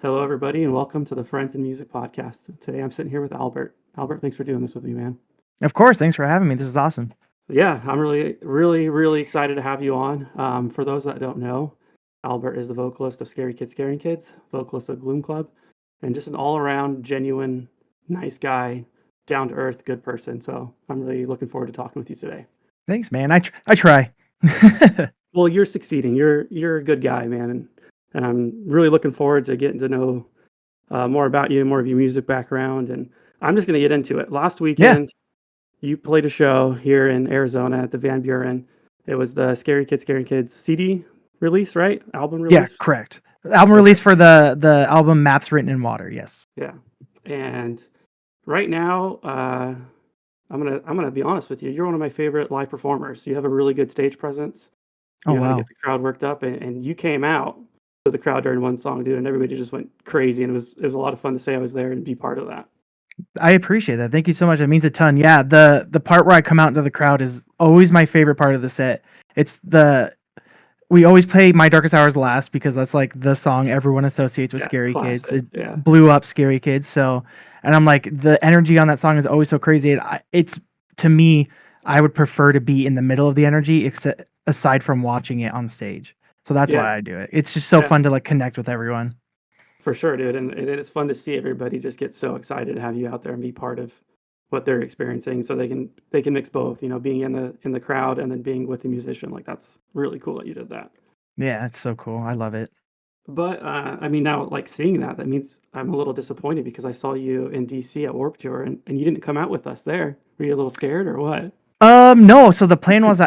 Hello, everybody, and welcome to the Friends in Music podcast. Today I'm sitting here with Albert. Albert, thanks for doing this with me, man. Of course, thanks for having me. This is awesome. Yeah, I'm really excited to have you on. For those that don't know, Albert is the vocalist of Scary Kids, Scaring Kids, vocalist of Gloomclub, and just an all-around, genuine, nice guy, down-to-earth, good person. So I'm really looking forward to talking with you today. Thanks, man. I try. Well, you're succeeding. You're a good guy, man, and I'm really looking forward to getting to know more about you, more of your music background, and I'm just going to get into it. Last weekend, you played a show here in Arizona at the Van Buren. It was the Scary Kids, Scaring Kids CD release, right? Album release? Yeah, correct. Album release for the album Maps Written in Water, yes. Yeah. And right now, I'm gonna be honest with you. You're one of my favorite live performers. You have a really good stage presence. You know how to get the crowd worked up, and you came out with the crowd during one song, dude, and everybody just went crazy, and it was a lot of fun to say I was there and be part of that. I appreciate that. Thank you so much. It means a ton. Yeah, the part where I come out into the crowd is always my favorite part of the set. We always play My Darkest Hours last because that's like the song everyone associates with Scary classic. Kids. It blew up Scary Kids. So, and I'm like, the energy on that song is always so crazy. It's to me, I would prefer to be in the middle of the energy, except aside from watching it on stage. So that's why I do it. It's just so fun to like connect with everyone. For sure, dude, and it's fun to see everybody just get so excited to have you out there and be part of what they're experiencing, so they can mix both, you know, being in the crowd and then being with the musician. Like, that's really cool that you did that. Yeah, it's so cool. I love it. But I mean, now like seeing that means I'm a little disappointed because I saw you in DC at Warped Tour and you didn't come out with us there. Were you a little scared or what? No. So the plan was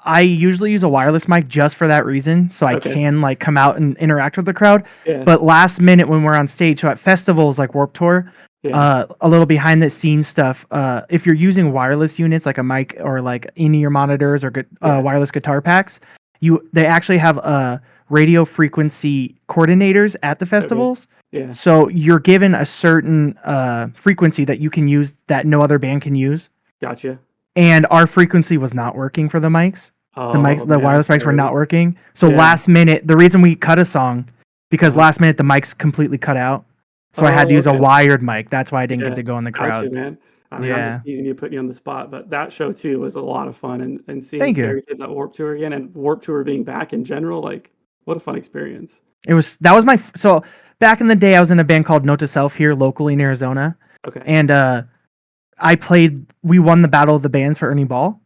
I usually use a wireless mic just for that reason, so I can like come out and interact with the crowd. Yeah. But last minute when we're on stage, so at festivals like Warped Tour, a little behind the scenes stuff. If you're using wireless units like a mic or like in-ear monitors or wireless guitar packs, they actually have radio frequency coordinators at the festivals. Yeah. So you're given a certain frequency that you can use that no other band can use. Gotcha. And our frequency was not working for the mics. The wireless mics were not working. So last minute, the reason we cut a song, because last minute the mics completely cut out. So I had to use a wired mic. That's why I didn't get to go in the crowd. Gotcha, man. I mean, I'm just teasing you, putting you on the spot, but that show too was a lot of fun, and seeing Scary Kids at Warped Tour again, and Warped Tour being back in general, like, what a fun experience. So back in the day, I was in a band called Note to Self here locally in Arizona. Okay. And we won the Battle of the Bands for Ernie Ball.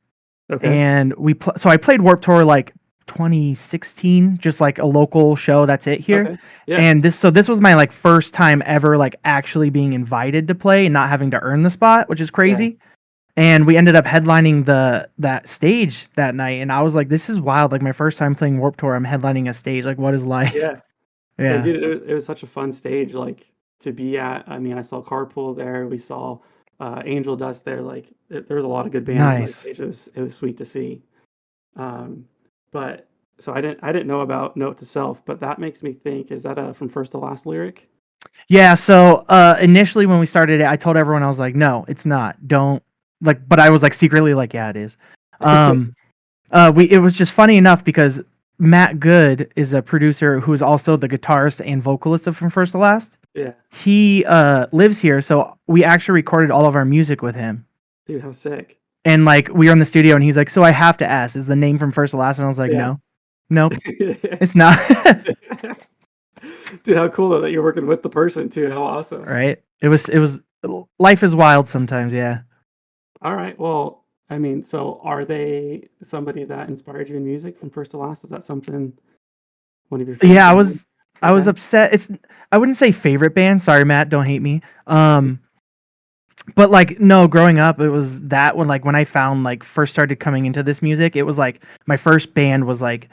Okay. And so I played Warped Tour like 2016, just like a local show. That's it here. Okay. Yeah. And this was my like first time ever like actually being invited to play and not having to earn the spot, which is crazy. Yeah. And we ended up headlining that stage that night, and I was like, this is wild. Like my first time playing Warped Tour, I'm headlining a stage. Like, what is life? Yeah. Yeah. Dude, it was such a fun stage, like, to be at. I mean, I saw Carpool there. We saw Angel Dust there. Like, there was a lot of good bands on stage. It was sweet to see. But so I didn't know about Note to Self, but that makes me think, is that a From First to Last lyric? Yeah. So initially when we started it, I told everyone, I was like, no, it's not. Don't like. But I was like secretly like, yeah, it is. It was just funny enough because Matt Good is a producer who is also the guitarist and vocalist of From First to Last. Yeah. He lives here, so we actually recorded all of our music with him. Dude, how sick. And like we were in the studio and he's like, so I have to ask, is the name From First to Last? And I was like, nope, it's not. Dude, how cool though that you're working with the person too. How awesome. Right. It was life is wild sometimes, yeah. All right. Well, I mean, so are they somebody that inspired you in music From First to Last? Is that something one of your favorites? Yeah, I was upset. I wouldn't say favorite band. Sorry, Matt, don't hate me. But like, no, growing up, it was that when I found like first started coming into this music, it was like my first band was like,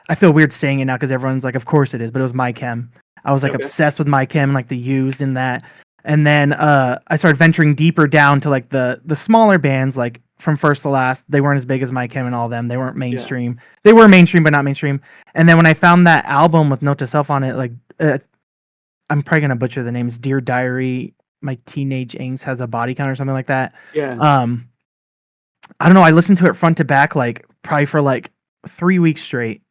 I feel weird saying it now because everyone's like, of course it is, but it was My Chem. I was like obsessed with My Chem, like the Used and that. And then I started venturing deeper down to like the smaller bands, like From First to Last. They weren't as big as My Chem and all them. They weren't mainstream. Yeah. They were mainstream, but not mainstream. And then when I found that album with Note to Self on it, like I'm probably gonna butcher the name. It's Dear Diary, My Teenage Angst Has a Body Count or something like that. Yeah. I don't know. I listened to it front to back, like probably for like 3 weeks straight.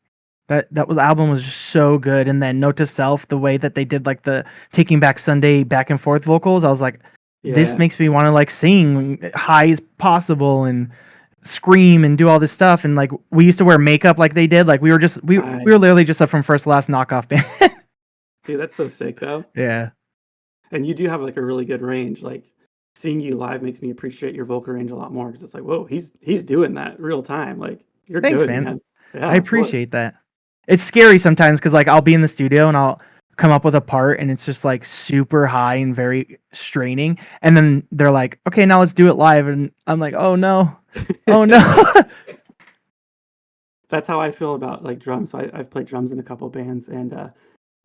That album was just so good. And then Note to Self, the way that they did like the Taking Back Sunday back and forth vocals, I was like, this Yeah. makes me want to like sing high as possible and scream and do all this stuff. And like we used to wear makeup like they did. Like we were Nice. literally just a From First to Last knockoff band. Dude, that's so sick though. Yeah. And you do have like a really good range. Like seeing you live makes me appreciate your vocal range a lot more because it's like, whoa, he's doing that real time. Like you're Thanks, good, man. man. Yeah, I of course. appreciate that. It's scary sometimes because like I'll be in the studio and I'll come up with a part and it's just like super high and very straining, and then they're like, okay, now let's do it live, and I'm like, oh no, oh no. That's how I feel about like drums. So I've played drums in a couple bands, and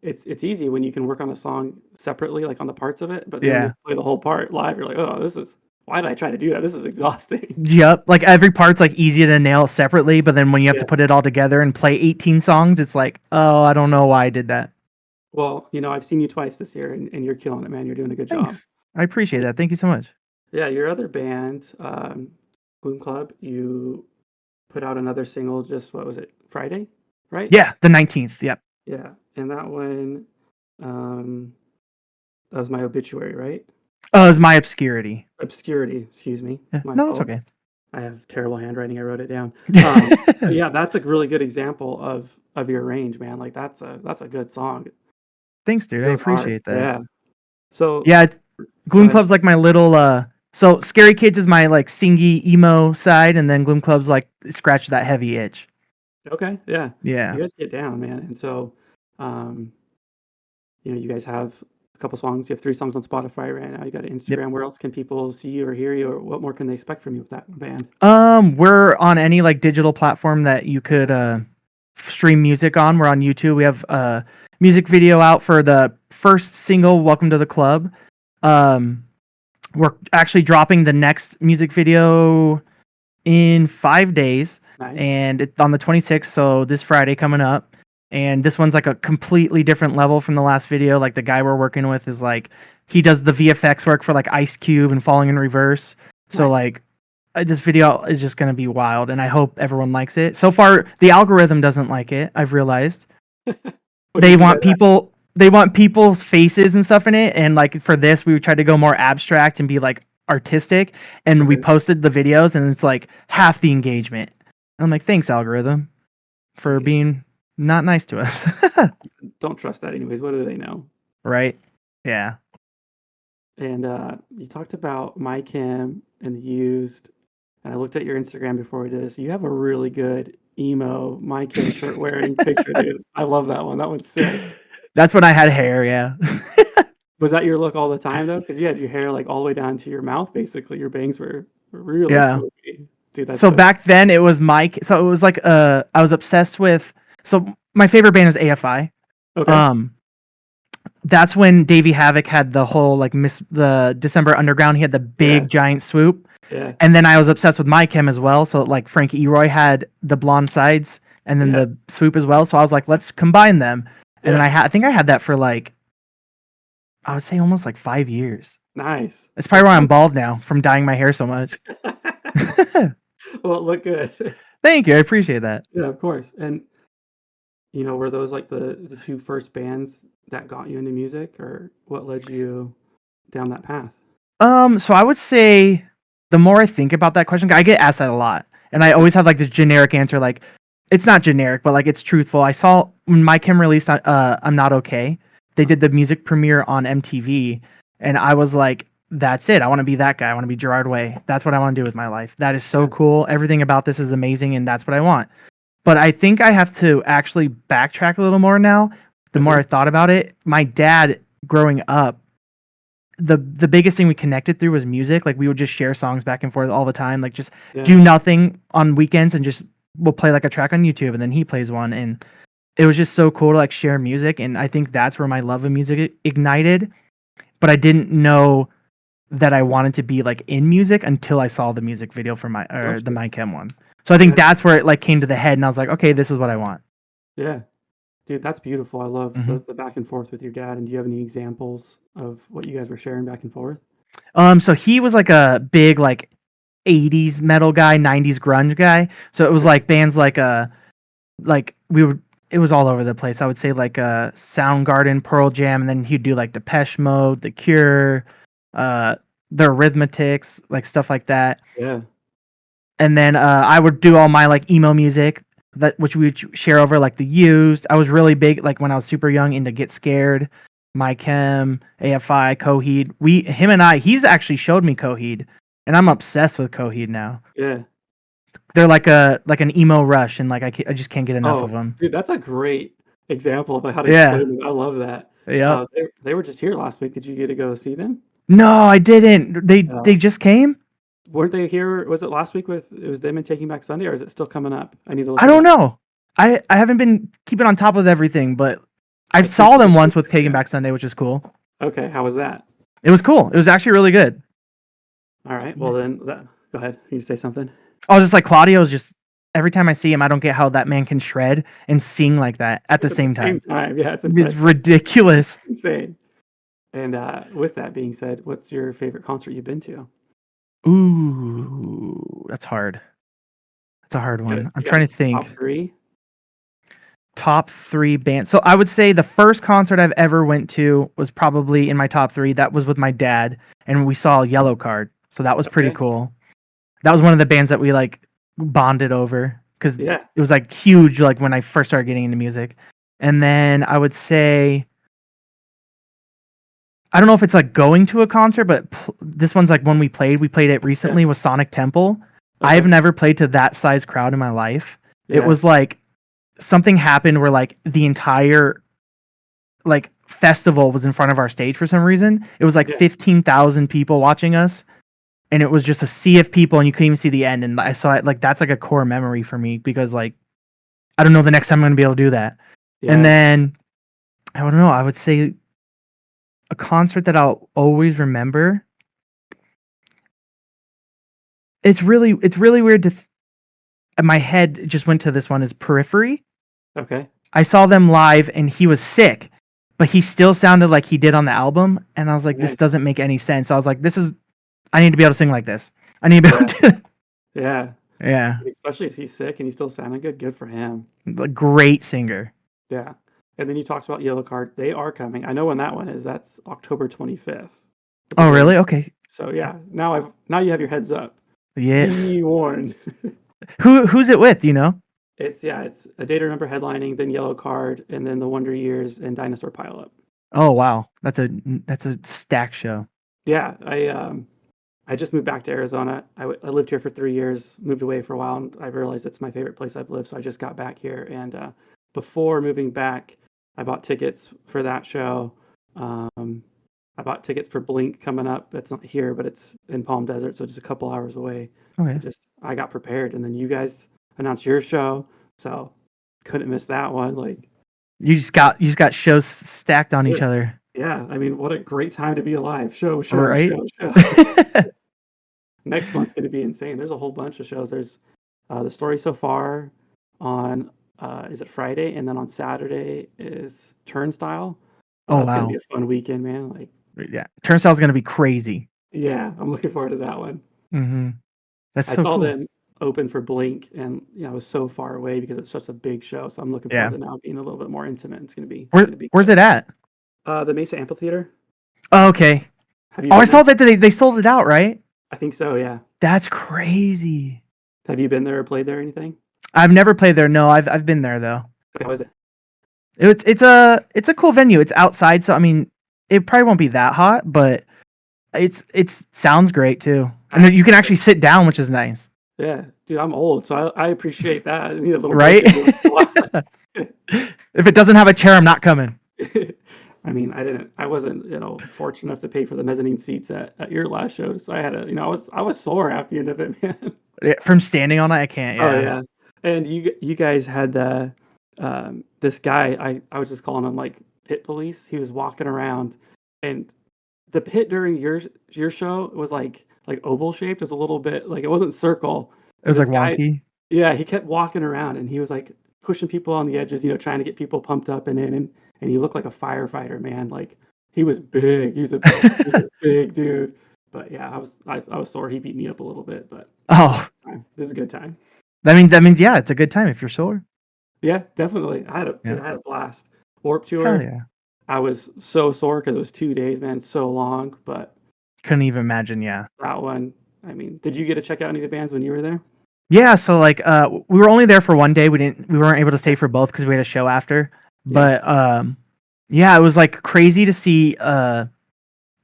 it's easy when you can work on a song separately, like on the parts of it. But then when Yeah. you play the whole part live, you're like, oh, why did I try to do that? This is exhausting. Yep. Like every part's like easy to nail separately, but then when you have Yeah. to put it all together and play 18 songs, it's like, oh, I don't know why I did that. Well, I've seen you twice this year, and you're killing it, man. You're doing a good job. Thanks. I appreciate that. Thank you so much. Yeah, your other band, Gloomclub, you put out another single just, what was it, Friday, right? Yeah, the 19th. Yep. Yeah, and that one, that was My Obituary, right? Oh, it was My Obscurity. Obscurity, excuse me. Yeah. My No, it's fault. okay. I have terrible handwriting. I wrote it down. But yeah, that's a really good example of your range, man. Like that's a good song. Thanks, dude. I Goes hard. appreciate that. Yeah. So Yeah, go Gloom ahead. Club's like my little so Scary Kids is my like singy emo side, and then Gloom Club's like scratch that heavy itch. Okay, yeah. Yeah. You guys get down, man. And so, you guys have a couple songs. You have 3 songs on Spotify right now. You got an Instagram. Where else can people see you or hear you, or what more can they expect from you with that band? We're on any like digital platform that you could stream music on. We're on YouTube. We have a music video out for the first single, Welcome to the Club. We're actually dropping the next music video in 5 days. Nice. And it's on the 26th, so this Friday coming up. And this one's like a completely different level from the last video. Like the guy we're working with is like, he does the VFX work for like Ice Cube and Falling in Reverse. So Nice. like this video is just going to be wild, and I hope everyone likes it. So far, the algorithm doesn't like it, I've realized. What do They you mean want by that? they want people's faces and stuff in it, and like for this we tried to go more abstract and be like artistic, and we Okay. posted the videos and it's like half the engagement. And I'm like, thanks algorithm for Jeez. being not nice to us. Don't trust that anyways. What do they know? Right? Yeah. And you talked about My Chem and the Used, and I looked at your Instagram before we did this. You have a really good emo My Chem shirt wearing picture, dude. I love that one. That one's sick. That's when I had hair, yeah. Was that your look all the time though? Because you had your hair like all the way down to your mouth, basically. Your bangs were really Yeah. swoopy. Dude, that's So so back then it was Mike. So it was like I was obsessed with. So my favorite band is AFI. okay. That's when Davey Havok had the whole like the December Underground. He had the big Yeah. giant swoop, Yeah. and then I was obsessed with My Chem as well. So like Frank Eroy had the blonde sides and then Yeah. the swoop as well. So I was like, let's combine them. And then Yeah. I think I had that for like, I would say almost like 5 years. Nice. It's probably why I'm bald now from dyeing my hair so much. Well, look good. Thank you, I appreciate that. Yeah, of course. And were those like the 2 first bands that got you into music, or what led you down that path? So I would say the more I think about that question, I get asked that a lot, and I always have like the generic answer, like it's not generic, but like it's truthful. I saw when My Chem released I'm Not Okay, they did the music premiere on MTV, and I was like, that's it. I want to be that guy. I want to be Gerard Way. That's what I want to do with my life. That is so Yeah. cool. Everything about this is amazing, and that's what I want. But I think I have to actually backtrack a little more now. The more Okay. I thought about it, my dad growing up, the biggest thing we connected through was music. Like we would just share songs back and forth all the time, like just Yeah. do nothing on weekends and just we'll play like a track on YouTube and then he plays one, and it was just so cool to like share music, and I think that's where my love of music ignited. But I didn't know that I wanted to be like in music until I saw the music video for the Gotcha. My Chem one. So I think Yeah. that's where it like came to the head, and I was like, okay, this is what I want. Yeah. Dude, that's beautiful. I love Mhm. the back and forth with your dad. And do you have any examples of what you guys were sharing back and forth? So he was like a big like 80s metal guy, 90s grunge guy. So it was like bands like we would it was all over the place. I would say like Soundgarden, Pearl Jam, and then he'd do like Depeche Mode, The Cure, the Arithmetics, like stuff like that. Yeah. And then I would do all my like emo music that which we would share over like the Used. I was really big like when I was super young into Get Scared, My Chem, AFI, Coheed. Him and he's actually showed me Coheed, and I'm obsessed with Coheed now. Yeah. They're like an emo Rush, and like I just can't get enough of them. Dude, that's a great example of how to Yeah. explain them. I love that. Yeah. They were just here last week. Did you get to go see them? No, I didn't. They just came? Weren't they here? Was it last week it was them and Taking Back Sunday, or is it still coming up? I need to look. I don't know. I haven't been keeping on top of everything, but I saw them once with Taking Back Sunday, which is cool. Okay, how was that? It was cool. It was actually really good. All right. Well then, go ahead. You say something. Oh, just like Claudio's just every time I see him, I don't get how that man can shred and sing like that at the same time. Yeah, it's ridiculous. It's insane. And with that being said, what's your favorite concert you've been to? Ooh, that's hard. That's a hard one. I'm trying to think. Top three bands. So I would say the first concert I've ever went to was probably in my top three. That was with my dad, and we saw Yellow Card. So that was pretty cool. That was one of the bands that we like bonded over because it was like huge like when I first started getting into music. And then I would say, I don't know if it's like going to a concert, but this one's like when we played it recently with Sonic Temple. I've never played to that size crowd in my life. It was like something happened where like the entire like festival was in front of our stage for some reason. It was like 15,000 people watching us, and it was just a sea of people, and you couldn't even see the end. And I saw it like that's like a core memory for me because like I don't know the next time I'm gonna be able to do that. And then I don't know. I would say a concert that I'll always remember. It's really weird to. My head just went to this one is Periphery. Okay. I saw them live, and he was sick, but he still sounded like he did on the album, and I was like, this doesn't make any sense. I was like, I need to be able to sing like this. I need to be able to. Yeah. Especially if he's sick and he's still sounding good. Good for him. A great singer. Yeah. And then you talked about Yellow Card. They are coming. I know when that one is. That's October 25th. Oh, really? Okay. So yeah, now you have your heads up. Yes. Be warned. Who's it with? Do you know? It's A Day to Remember headlining, then Yellow Card, and then the Wonder Years and Dinosaur Pileup. Oh wow, that's a stacked show. Yeah, I just moved back to Arizona. I lived here for 3 years, moved away for a while, and I realized it's my favorite place I've lived. So I just got back here, and before moving back, I bought tickets for that show. I bought tickets for Blink coming up. That's not here, but it's in Palm Desert, so just a couple hours away. Okay. I got prepared, and then you guys announced your show, so couldn't miss that one. Like you just got shows stacked on each other. Yeah, I mean, what a great time to be alive. Show. Right? Next month's going to be insane. There's a whole bunch of shows. There's The Story So Far on is it Friday, and then on Saturday is Turnstile. That's gonna be a fun weekend, man. Like Turnstile's gonna be crazy. Yeah, I'm looking forward to that one. Mm-hmm. I saw them open for Blink, and I was so far away because it's such a big show. So I'm looking forward to now being a little bit more intimate. It's gonna be. Where's it at? The Mesa Amphitheater. Oh, okay. I saw that they sold it out, right? I think so. Yeah. That's crazy. Have you been there or played there or anything? I've never played there. No, I've been there though. How is it? It's a cool venue. It's outside, so I mean, it probably won't be that hot, but it sounds great too. And you can actually sit down, which is nice. Yeah, dude, I'm old, so I appreciate that. I need a little right. If it doesn't have a chair, I'm not coming. I mean, I wasn't, fortunate enough to pay for the mezzanine seats at your last show, so I had I was sore at the end of it, man. From standing on it, I can't. Yeah. Oh yeah, and you guys had this guy. I was just calling him like pit police. He was walking around, and the pit during your show was like oval shaped. It was a little bit like it wasn't circle. It was like wonky. Yeah, he kept walking around, and he was like pushing people on the edges, trying to get people pumped up and in, and he looked like a firefighter, man. Like he was big. He was a big dude. But yeah, I was sore. He beat me up a little bit, but it was a good time. That means yeah, it's a good time if you're sore. Yeah, definitely. Yeah. I had a blast. Warp Hell Tour, yeah. I was so sore because it was 2 days, man, so long. But Couldn't even imagine. Yeah. that one, I mean, did you get to check out any of the bands when you were there? Yeah, so like we were only there for one day. We weren't able to stay for both because we had a show after. Yeah. But yeah, it was like crazy to see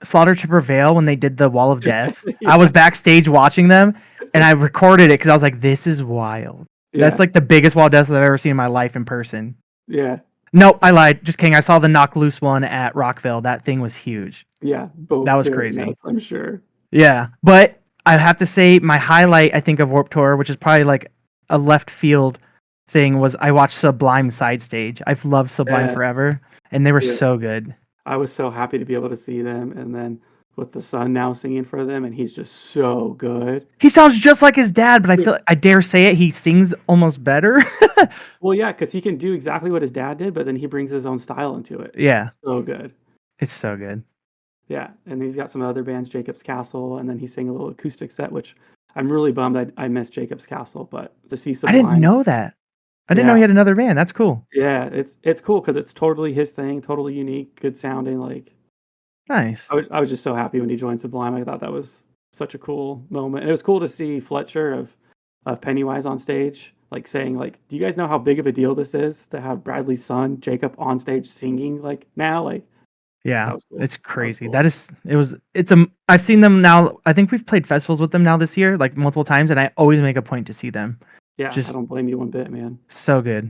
Slaughter to Prevail when they did the Wall of Death. I was Yeah. backstage watching them and I recorded it because I was like, this is wild. That's Yeah. like the biggest Wall of Death I've ever seen in my life in person. Yeah. Nope, I lied. Just kidding. I saw the Knock Loose one at Rockville. That thing was huge. Yeah. Both That was very crazy. nuts, I'm sure. Yeah, but I have to say my highlight I think of Warped Tour, which is probably like a left field thing, was I watched Sublime side stage. I've loved Sublime Yeah. forever, and they were Dude, so good. I was so happy to be able to see them, and then with the son now singing for them, and he's just so good. He sounds just like his dad, but I feel I dare say it, he sings almost better. Well, yeah, because he can do exactly what his dad did, but then he brings his own style into it. Yeah, So good. it's so good. Yeah, and he's got some other bands, Jacob's Castle, and then he sang a little acoustic set, which I'm really bummed I missed Jacob's Castle, but to see I didn't Sublime, know that. I didn't know yeah, he had another band. That's cool. yeah, it's cool because it's totally his thing, totally unique, good sounding. Like Nice. I was just so happy when he joined Sublime. I thought that was such a cool moment. And it was cool to see Fletcher of Pennywise on stage, like saying like, "Do you guys know how big of a deal this is to have Bradley's son Jacob on stage singing like now?" Like Yeah, that was cool. it's That was crazy. cool. It's a I've seen them now. I think we've played festivals with them now this year, like multiple times, and I always make a point to see them. Yeah, I Just don't blame you one bit, man. so good.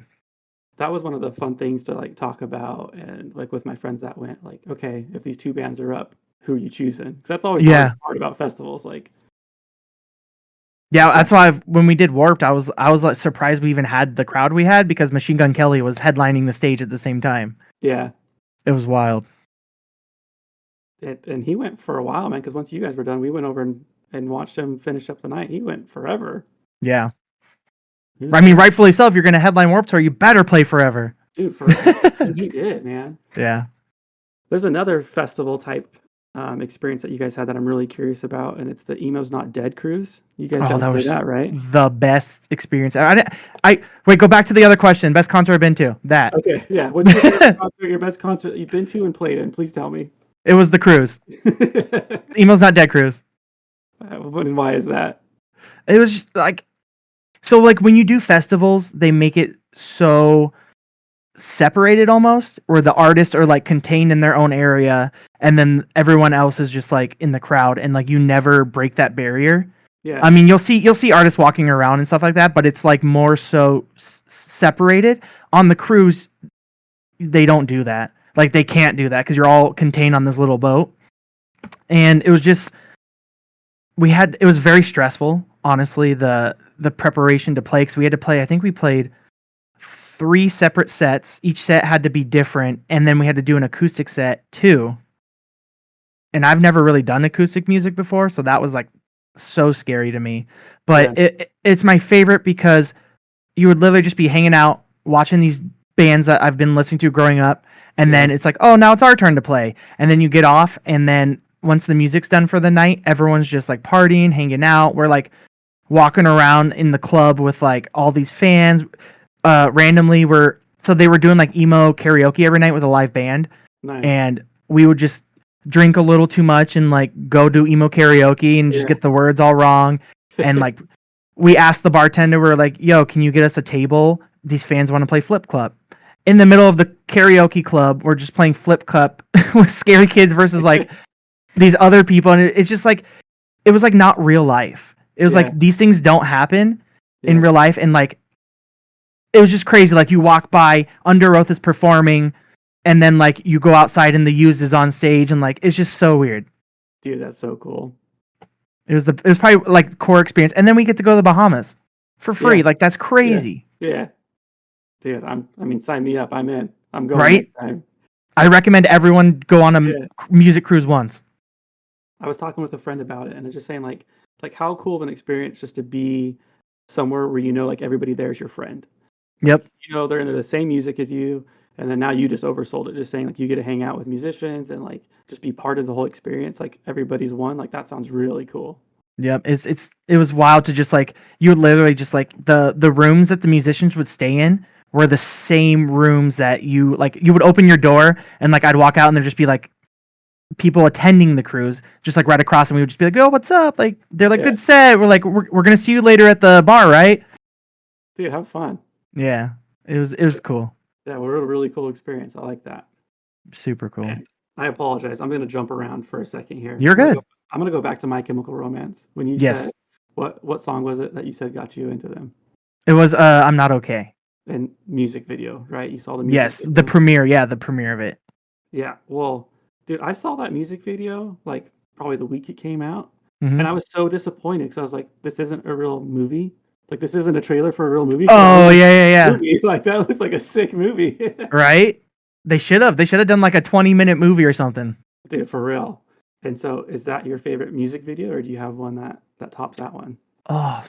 That was one of the fun things to like talk about and like with my friends that went like, okay, if these two bands are up, who are you choosing? Because that's always the Yeah. hardest part about festivals. Like, Yeah, it's like, that's why when we did Warped, I was like surprised we even had the crowd we had because Machine Gun Kelly was headlining the stage at the same time. yeah. It was wild. And he went for a while, man. Because once you guys were done, we went over and watched him finish up the night. He went forever. Yeah. He was I mean, rightfully so. If you're gonna headline Warped Tour, you better play forever. dude forever. And he did, man. Yeah. There's another festival type experience that you guys had that I'm really curious about, and it's the Emo's Not Dead cruise. You guys Oh, got to that play was that, right? the best experience. I wait. Go back to the other question. Best concert I've been to. That. Okay, yeah. What's your favorite concert, your best concert you've been to and played in? Please tell me. It was the cruise. Emo's Not Dead cruise. And why is that? It was just like so like when you do festivals, they make it so separated almost, where the artists are like contained in their own area and then everyone else is just like in the crowd and like you never break that barrier. Yeah. I mean, you'll see artists walking around and stuff like that, but it's like more so separated. On the cruise, they don't do that. Like they can't do that because you're all contained on this little boat. And it was just it was very stressful, honestly, the preparation to play, because we had to play, I think we played 3 separate sets. Each set had to be different, and then we had to do an acoustic set too. And I've never really done acoustic music before, so that was like so scary to me. But it's my favorite because you would literally just be hanging out watching these bands that I've been listening to growing up, and then it's like, oh, now it's our turn to play. And then you get off, and then once the music's done for the night, everyone's just like partying, hanging out. We're like walking around in the club with like all these fans. Randomly so they were doing like emo karaoke every night with a live band. Nice. And we would just drink a little too much and like go do emo karaoke and just get the words all wrong. And like we asked the bartender, we're like, yo, can you get us a table? These fans want to play Flip Cup. In the middle of the karaoke club, we're just playing Flip Cup with scary kids versus like these other people. And it's just like, it was like not real life. It was like these things don't happen in real life. And like, it was just crazy. Like you walk by, Under Oath is performing, and then like you go outside and the Used is on stage, and like it's just so weird. Dude, that's so cool. It was probably like core experience, and then we get to go to the Bahamas for free. Like that's crazy. Yeah. Dude, I mean, sign me up. I'm in. I'm going Right? next time. I recommend everyone go on a music cruise once. I was talking with a friend about it, and it's just saying like how cool of an experience just to be somewhere where you know like everybody there is your friend. Yep. You know, they're into the same music as you, and then now you just oversold it, just saying like you get to hang out with musicians and like just be part of the whole experience. Like everybody's one. Like that sounds really cool. Yep. It was wild to just like you would literally just like the rooms that the musicians would stay in were the same rooms that you would open your door and like I'd walk out and there'd just be like people attending the cruise just like right across, and we would just be like, oh, what's up? Like they're like, good set. We're like, we're gonna see you later at the bar, right? Dude, have fun. Yeah, it was cool. Yeah, we're a really cool experience. I like that. Super cool. And I apologize. I'm gonna jump around for a second here. You're good. I'm gonna go back to My Chemical Romance. When you said what song was it that you said got you into them? It was I'm Not Okay. And music video, right? You saw the music Yes, video? the premiere of it. Yeah, well, dude, I saw that music video like probably the week it came out, and I was so disappointed because I was like, this isn't a real movie. Like, this isn't a trailer for a real movie. Oh, yeah. Movie. Like, that looks like a sick movie. Right? They should have done like a 20-minute movie or something. Dude, for real. And so, is that your favorite music video, or do you have one that tops that one? Oh,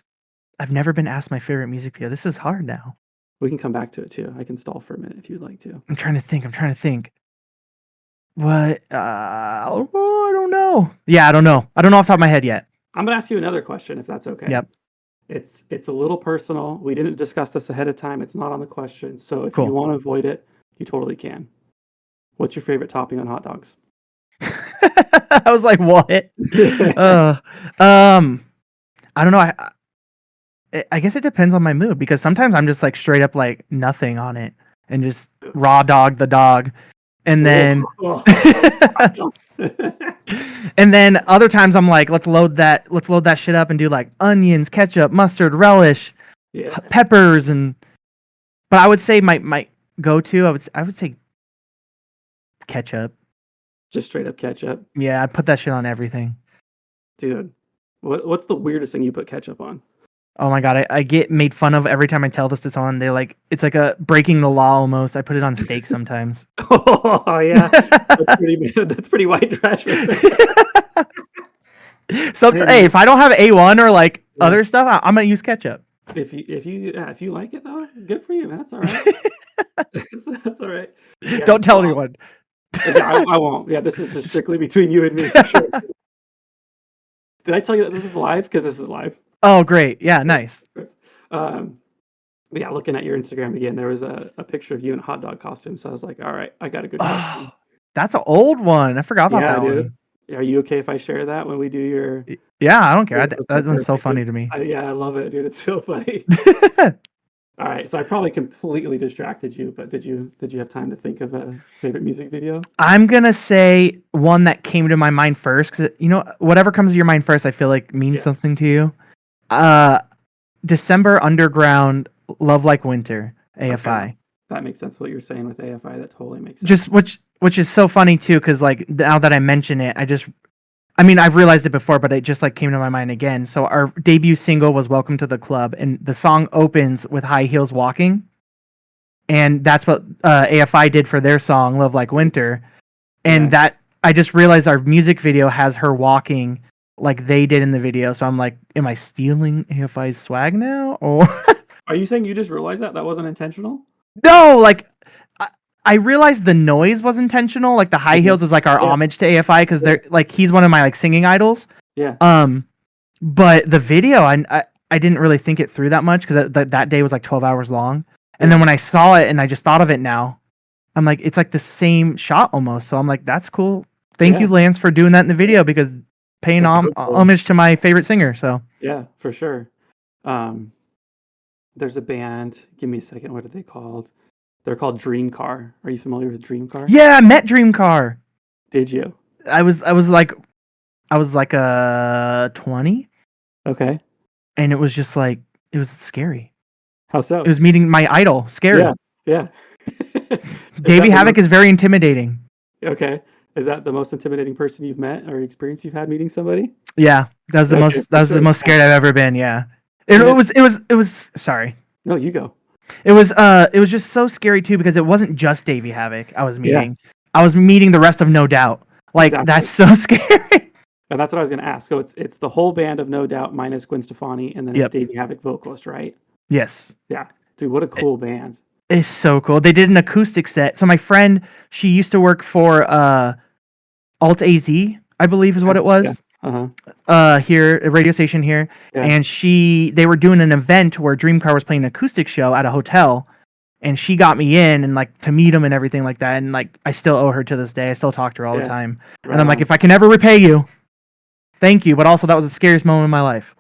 I've never been asked my favorite music video. This is hard now. We can come back to it too. I can stall for a minute if you'd like to. I'm trying to think. What? I don't know. Yeah, I don't know. I don't know off the top of my head yet. I'm gonna ask you another question, if that's okay. Yep. It's a little personal. We didn't discuss this ahead of time. It's not on the question. So if Cool. you want to avoid it, you totally can. What's your favorite topping on hot dogs? I was like, what? I don't know. I guess it depends on my mood, because sometimes I'm just like straight up like nothing on it and just raw dog the dog. And then and then other times I'm like, let's load that shit up and do like onions, ketchup, mustard, relish, peppers, but I would say my go-to, I would say ketchup. Just straight up ketchup. Yeah, I put that shit on everything. Dude, what's the weirdest thing you put ketchup on? Oh my god, I get made fun of every time I tell this to someone. They like, it's like a breaking the law almost. I put it on steak sometimes. Oh yeah, that's pretty white trash. Right there. Hey, if I don't have A1 or like other stuff, I'm gonna use ketchup. If you like it though, good for you, man. That's all right. That's all right. Yeah, don't tell anyone. I won't. Yeah, this is just strictly between you and me for sure. Did I tell you that this is live? Because this is live. Oh, great. Yeah, nice. Yeah, looking at your Instagram again, there was a picture of you in a hot dog costume. So I was like, all right, I got a good question. That's an old one. I forgot about that one. Are you okay if I share that when we do your... Yeah, I don't care. That one's so funny to me. I love it, dude. It's so funny. All right, so I probably completely distracted you, but did you have time to think of a favorite music video? I'm gonna say one that came to my mind first, because whatever comes to your mind first, I feel like means something to you. December Underground, Love Like Winter, AFI. Okay. That makes sense. What you're saying with AFI, that totally makes sense. Just which is so funny too, because like now that I mention it, I've realized it before, but it just like came to my mind again. So our debut single was Welcome to the Club, and the song opens with High Heels Walking. And that's what AFI did for their song, Love Like Winter. And that, I just realized our music video has her walking like they did in the video. So I'm like, am I stealing AFI's swag now? Or are you saying you just realized that wasn't intentional? No, like I realized the noise was intentional. Like the high heels is like our homage to AFI, because they're like, he's one of my like singing idols. Yeah. But the video, I didn't really think it through that much, because that day was like 12 hours long. And then when I saw it and I just thought of it now, I'm like, it's like the same shot almost. So I'm like, that's cool. Thank you, Lance, for doing that in the video, because paying homage to my favorite singer. So yeah, for sure. There's a band. Give me a second. What are they called? They're called Dream Car. Are you familiar with Dream Car? Yeah, I met Dream Car. Did you? I was like 20. Okay. And it was just like, it was scary. How so? It was meeting my idol. Scary. Yeah. Davey Havok is very intimidating. Okay. Is that the most intimidating person you've met or experience you've had meeting somebody? Yeah. That was the most scared I've ever been. Yeah. It was sorry. No, you go. It was just so scary too, because it wasn't just Davey Havok I was meeting. Yeah. I was meeting the rest of No Doubt. Like, That's so scary. And that's what I was going to ask. So it's the whole band of No Doubt minus Gwen Stefani, and then it's Davey Havok vocalist, right? Yes. Yeah. Dude, what a cool band. It's so cool. They did an acoustic set. So my friend, she used to work for Alt AZ, I believe is what it was. Yeah. Here, a radio station here. Yeah. And they were doing an event where Dream Car was playing an acoustic show at a hotel. and she got me in and like to meet him and everything like that. And like I still owe her to this day. I still talk to her all the time. Right And I'm like, on. if I can ever repay you, thank you. But also that was the scariest moment of my life.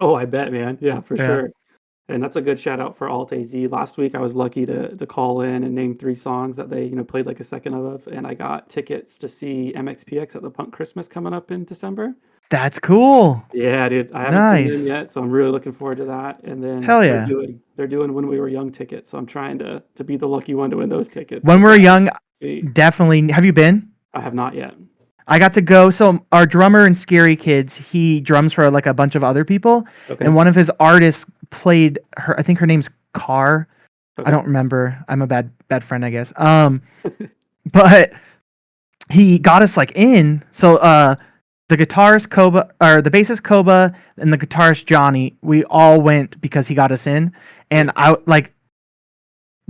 Oh, I bet, man. Yeah, for Yeah. sure. And that's a good shout out for Alt AZ. Last week I was lucky to call in and name 3 songs that they, played like a second of, and I got tickets to see MXPX at the Punk Christmas coming up in December. That's cool. Yeah, dude. I haven't seen them Nice. yet, so I'm really looking forward to that. And then Hell they're yeah. doing When We Were Young tickets, so I'm trying to be the lucky one to win those tickets. When 'Cause we're young, see, definitely. Have you been? I have not yet. I got to go. So our drummer in Scary Kids, he drums for like a bunch of other people, Okay. and one of his artists played her. I think her name's Car. I Okay. don't remember. I'm a bad friend, I guess. But he got us like in. So the guitarist Koba, or the bassist Koba, and the guitarist Johnny, we all went because he got us in, and I like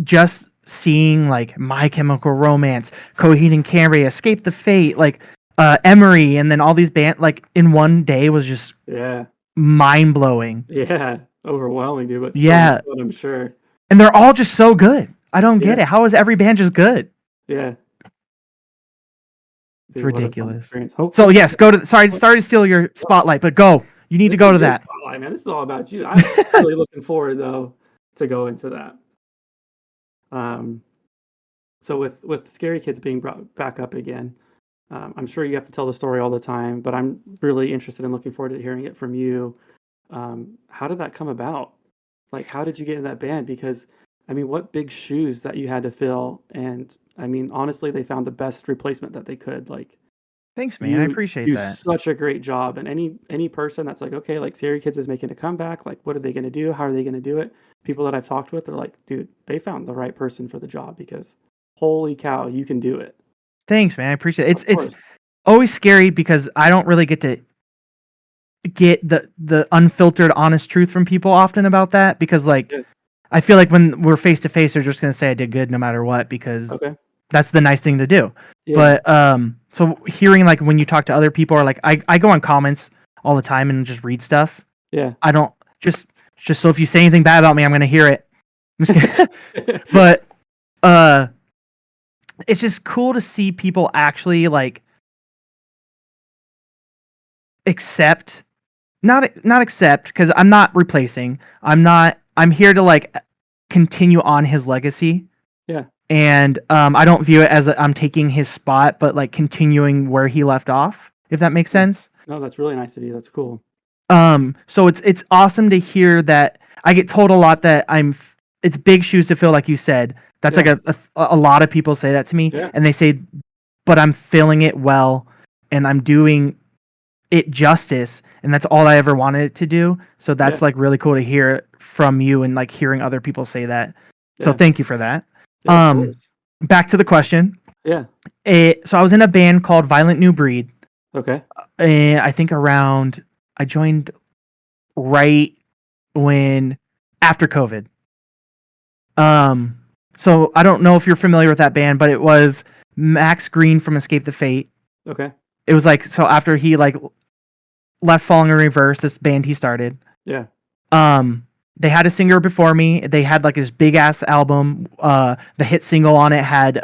just seeing like My Chemical Romance, Coheed and Cambria, Escape the Fate, like Emery, and then all these bands like in one day was just Yeah. mind blowing. Yeah. Overwhelming, dude, but so Yeah, much fun, I'm sure. and they're all just so good. I don't get Yeah. it. How is every band just good? Yeah. It's Dude, what a fun ridiculous. experience. So Hopefully, yes, go to. Sorry to steal your spotlight, but go. You need to this go is to your that. spotlight, man. This is all about you. I'm really looking forward though to go into that. Um, so with Scary Kids being brought back up again, I'm sure you have to tell the story all the time, but I'm really interested in looking forward to hearing it from you. How did that come about? Like, how did you get in that band? Because, I mean, what big shoes that you had to fill. And I mean, honestly, they found the best replacement that they could. Like, Thanks, man. I you appreciate do that. such a great job. And any person that's like, okay, like Scary Kids is making a comeback. Like, what are they going to do? How are they going to do it? People that I've talked with are like, dude, they found the right person for the job because holy cow, you can do it. Thanks, man. I appreciate it. Of It's course. always scary because I don't really get to get the unfiltered honest truth from people often about that, because like Yeah. I feel like when we're face to face they're just going to say I did good no matter what, because Okay. that's the nice thing to do. Yeah. But so hearing like when you talk to other people, or like I go on comments all the time and just read stuff. Yeah. I don't just so if you say anything bad about me, I'm going to hear it. I'm just kidding. But it's just cool to see people actually like accept, not accept, because I'm not replacing. I'm here to like continue on his legacy. Yeah. And I don't view it as I'm taking his spot, but like continuing where he left off, if that makes sense. No, that's really nice of you. That's cool. So it's awesome to hear that. I get told a lot that it's big shoes to fill, like you said. That's Yeah. like a lot of people say that to me, Yeah. and they say, but I'm filling it well, and I'm doing it justice, and that's all I ever wanted it to do. So that's Yeah. like really cool to hear from you, and like hearing other people say that. So Yeah. thank you for that. Yeah, of course. Back to the question. Yeah. So I was in a band called Violent New Breed, Okay. and I think I joined right when after COVID. So I don't know if you're familiar with that band, but it was Max Green from Escape the Fate. Okay. It was like, so after he like left Falling in Reverse, this band he started. Yeah. They had a singer before me. They had like this big ass album. The hit single on it had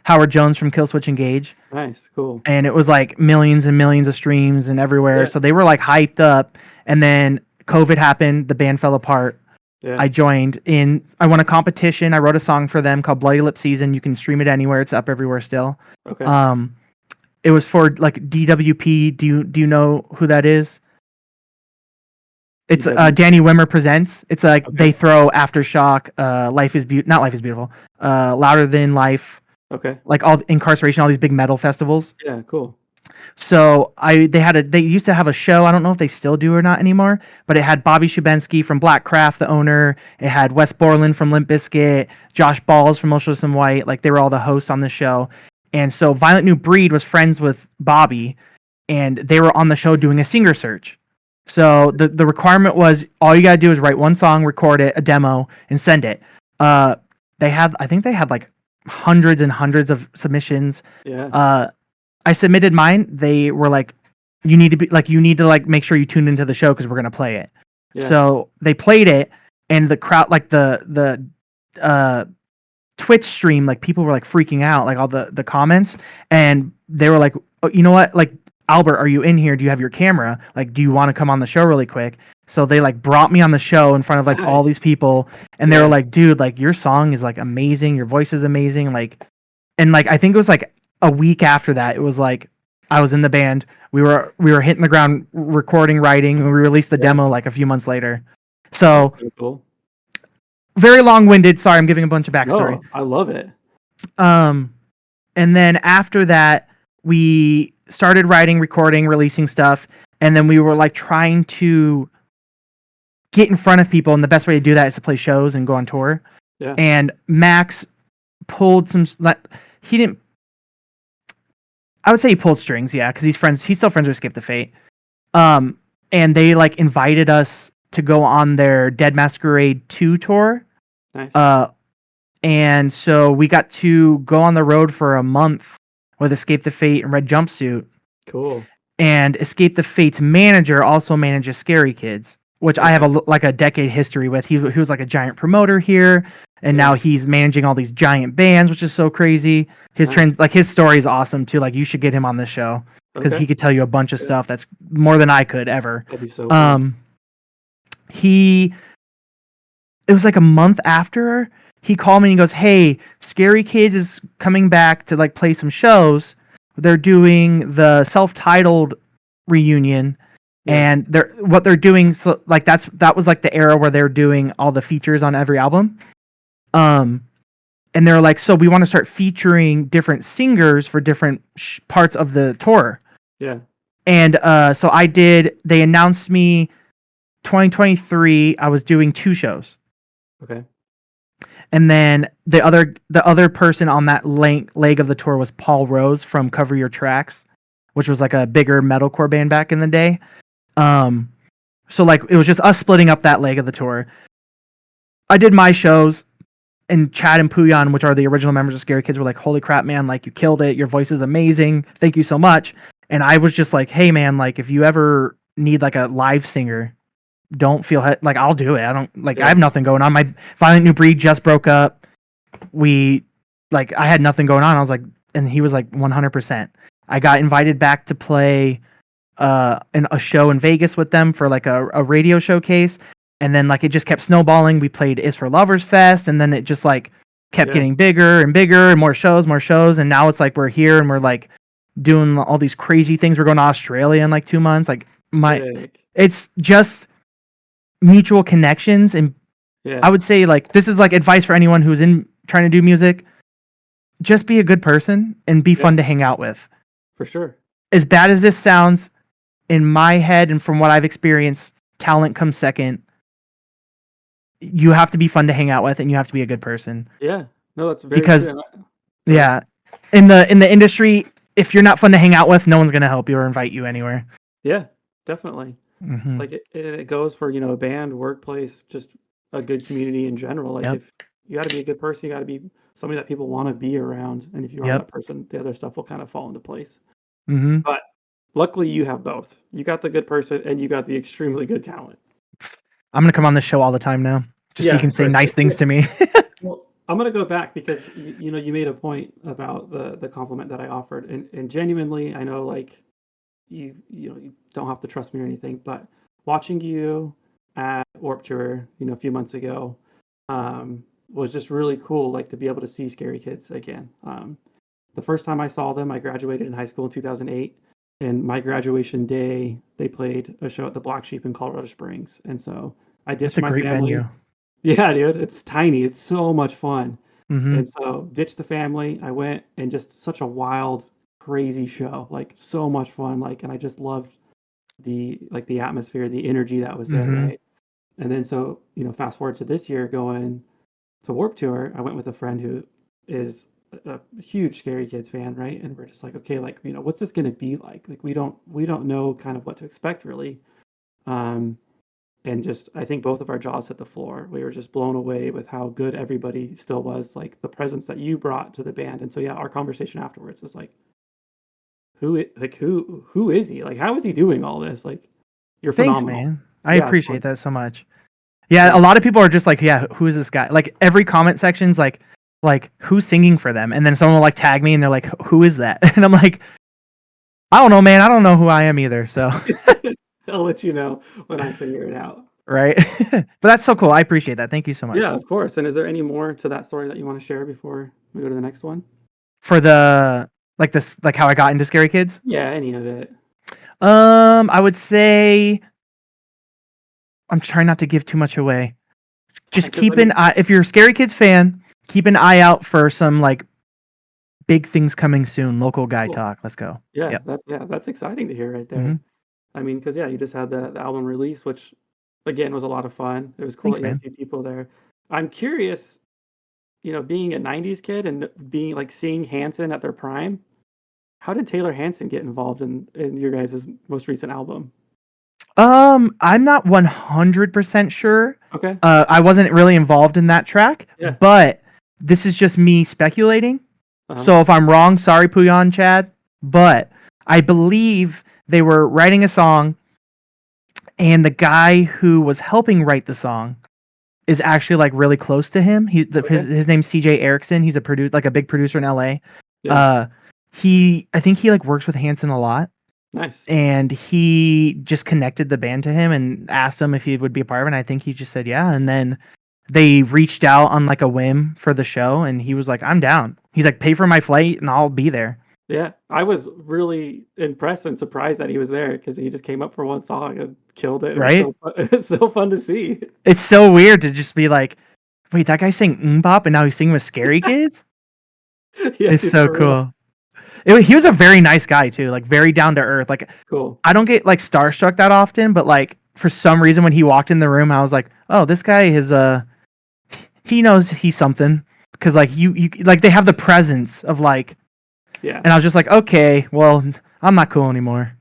Howard Jones from Killswitch Engage. Nice. Cool. And it was like millions and millions of streams and everywhere. Yeah. So they were like hyped up. And then COVID happened. The band fell apart. Yeah. I joined in. I won a competition. I wrote a song for them called Bloody Lip Season. You can stream it anywhere. It's up everywhere still. Okay. It was for like DWP. Do you know who that is? It's Danny Wimmer Presents. It's like Okay. they throw Aftershock, not Life is Beautiful, Louder Than Life, Okay. like all Incarceration, all these big metal festivals. Yeah. Cool. So they used to have a show. I don't know if they still do or not anymore, but it had Bobby Shubensky from Blackcraft, the owner. It had Wes Borland from Limp Bizkit, Josh Balls from Motionless in White. Like they were all the hosts on the show. And so Violent New Breed was friends with Bobby, and they were on the show doing a singer search. So the requirement was all you gotta do is write one song, record it, a demo, and send it. I think they had like hundreds and hundreds of submissions. Yeah. I submitted mine. They were like, you need to make sure you tune into the show because we're gonna play it. Yeah. So they played it, and the crowd, like the Twitch stream, like people were like freaking out, like all the comments, and they were like, oh, you know what, like, Albert, are you in here? Do you have your camera? Like, do you want to come on the show really quick? So they like brought me on the show in front of like all Nice. these people, and they were like, dude, like your song is like amazing, your voice is amazing, like, and like I think it was like a week after that, it was like I was in the band, we were hitting the ground recording, writing, and we released the demo like a few months later. So That's so cool. very long-winded. Sorry, I'm giving a bunch of backstory. No, I love it. And then after that, we started writing, recording, releasing stuff, and then we were like trying to get in front of people, and the best way to do that is to play shows and go on tour. Yeah. And Max pulled some. He didn't. I would say he pulled strings, yeah, because he's still friends with Skip the Fate. And they like invited us to go on their Dead Masquerade 2 tour. Nice. And so we got to go on the road for a month with Escape the Fate and Red Jumpsuit. Cool. And Escape the Fate's manager also manages Scary Kids, which I have a decade history with. He was like a giant promoter here, and now he's managing all these giant bands, which is so crazy. His his story is awesome too. Like, you should get him on this show because he could tell you a bunch of stuff that's more than I could ever. That'd be so cool. It was like a month after he called me and he goes, "Hey, Scary Kids is coming back to like play some shows. They're doing the self-titled reunion, and what they're doing. So like that was like the era where they're doing all the features on every album. And they're like, so we want to start featuring different singers for different parts of the tour. Yeah. And so I did. They announced me 2023. I was doing 2 shows. Okay. And then the other person on that leg of the tour was Paul Rose from Cover Your Tracks, which was like a bigger metalcore band back in the day. So like it was just us splitting up that leg of the tour. I did my shows, and Chad and Puyan, which are the original members of Scary Kids, were like, "Holy crap, man! Like, you killed it. Your voice is amazing. Thank you so much." And I was just like, "Hey, man! Like, if you ever need like a live singer, don't feel like I'll do it. I don't like I have nothing going on. My Violent New Breed just broke up. I had nothing going on. I was like," and he was like 100%. I got invited back to play in a show in Vegas with them for like a radio showcase, and then like it just kept snowballing. We played Is for Lovers Fest, and then it just like kept getting bigger and bigger, and more shows, and now it's like we're here and we're like doing all these crazy things. We're going to Australia in like 2 months. Like it's just mutual connections, and I would say like this is like advice for anyone who's trying to do music. Just be a good person and be fun to hang out with. For sure. As bad as this sounds, in my head and from what I've experienced, talent comes second. You have to be fun to hang out with, and you have to be a good person. Yeah. No, that's very true. Yeah, in the industry, if you're not fun to hang out with, no one's gonna help you or invite you anywhere. Yeah, definitely. Mm-hmm. Like it goes for a band, workplace, just a good community in general. Like if you got to be a good person, you got to be somebody that people want to be around, and if you are that person, the other stuff will kind of fall into place. Mm-hmm. But luckily, you have both. You got the good person, and you got the extremely good talent. I'm gonna come on this show all the time now, just so you can say nice things to me. Well, I'm gonna go back because you made a point about the compliment that I offered, and genuinely, I know like you don't have to trust me or anything, but watching you at Warped Tour, a few months ago, was just really cool. Like to be able to see Scary Kids again. The first time I saw them, I graduated in high school in 2008. And my graduation day, they played a show at the Black Sheep in Colorado Springs, and so I ditched my family. That's a great venue. Yeah, dude, it's tiny. It's so much fun. Mm-hmm. And so ditched the family. I went, and just such a wild, crazy show. Like so much fun. Like, and I just loved the atmosphere, the energy that was there. Mm-hmm. Right. And then so fast forward to this year, going to Warped Tour, I went with a friend who is a huge Scary Kids fan, right? And we're just like, okay, like what's this gonna be like? Like we don't know kind of what to expect really. And just I think both of our jaws hit the floor. We were just blown away with how good everybody still was, like the presence that you brought to the band. And so our conversation afterwards was like, who is he? Like how is he doing all this? Like you're phenomenal. Thanks, man. I appreciate that so much. Yeah, a lot of people are just like, yeah, who is this guy? Like every comment section's like who's singing for them, and then someone will like tag me and they're like, who is that? And I'm like, I don't know, man. I don't know who I am either. So I'll let you know when I figure it out. right, but that's so cool. I appreciate that. Thank you so much Yeah, of course. And is there any more to that story that you want to share before we go to the next one? for the like this like how I got into Scary Kids. Yeah, any of it. I would say I'm trying not to give too much away. Just 'Cause, I keep an mean, eye if you're a Scary Kids fan, keep an eye out for some like big things coming soon. Local guy cool. talk. Let's go. Yeah, Yep. that's exciting to hear right Hmm. there. I mean, because yeah, you just had the album release, which again was a lot of fun. It was cool Thanks, that you had a man. few people there. I'm curious, being a '90s kid and being like seeing Hanson at their prime. How did Taylor Hanson get involved in your guys' most recent album? I'm not 100% sure. Okay. I wasn't really involved in that track, Yeah. but this is just me speculating. Uh-huh. So if I'm wrong, sorry, Puyan Chad. But I believe they were writing a song, and the guy who was helping write the song is actually like really close to him. Okay. His name's CJ Erickson. He's like a big producer in LA. Yeah. Uh, I think he like works with Hanson a lot, Nice. and he just connected the band to him and asked him if he would be a part of it. And I think he just said yeah, and then they reached out on like a whim for the show, and he was like, "I'm down." He's like, "Pay for my flight, and I'll be there." Yeah. I was really impressed and surprised that he was there because he just came up for one song and killed it. It was Right? so fun. It was so fun to see. It's so weird to just be like, "Wait, that guy sang Bop, and now he's singing with Scary Kids." Yeah, It's dude, so for real. cool. He was a very nice guy too, like very down to earth. Like Cool. I don't get like starstruck that often, but like for some reason when he walked in the room, I was like, "Oh, this guy is he knows he's something." Because like you like they have the presence of like, Yeah. and I was just like, okay, well, I'm not cool anymore.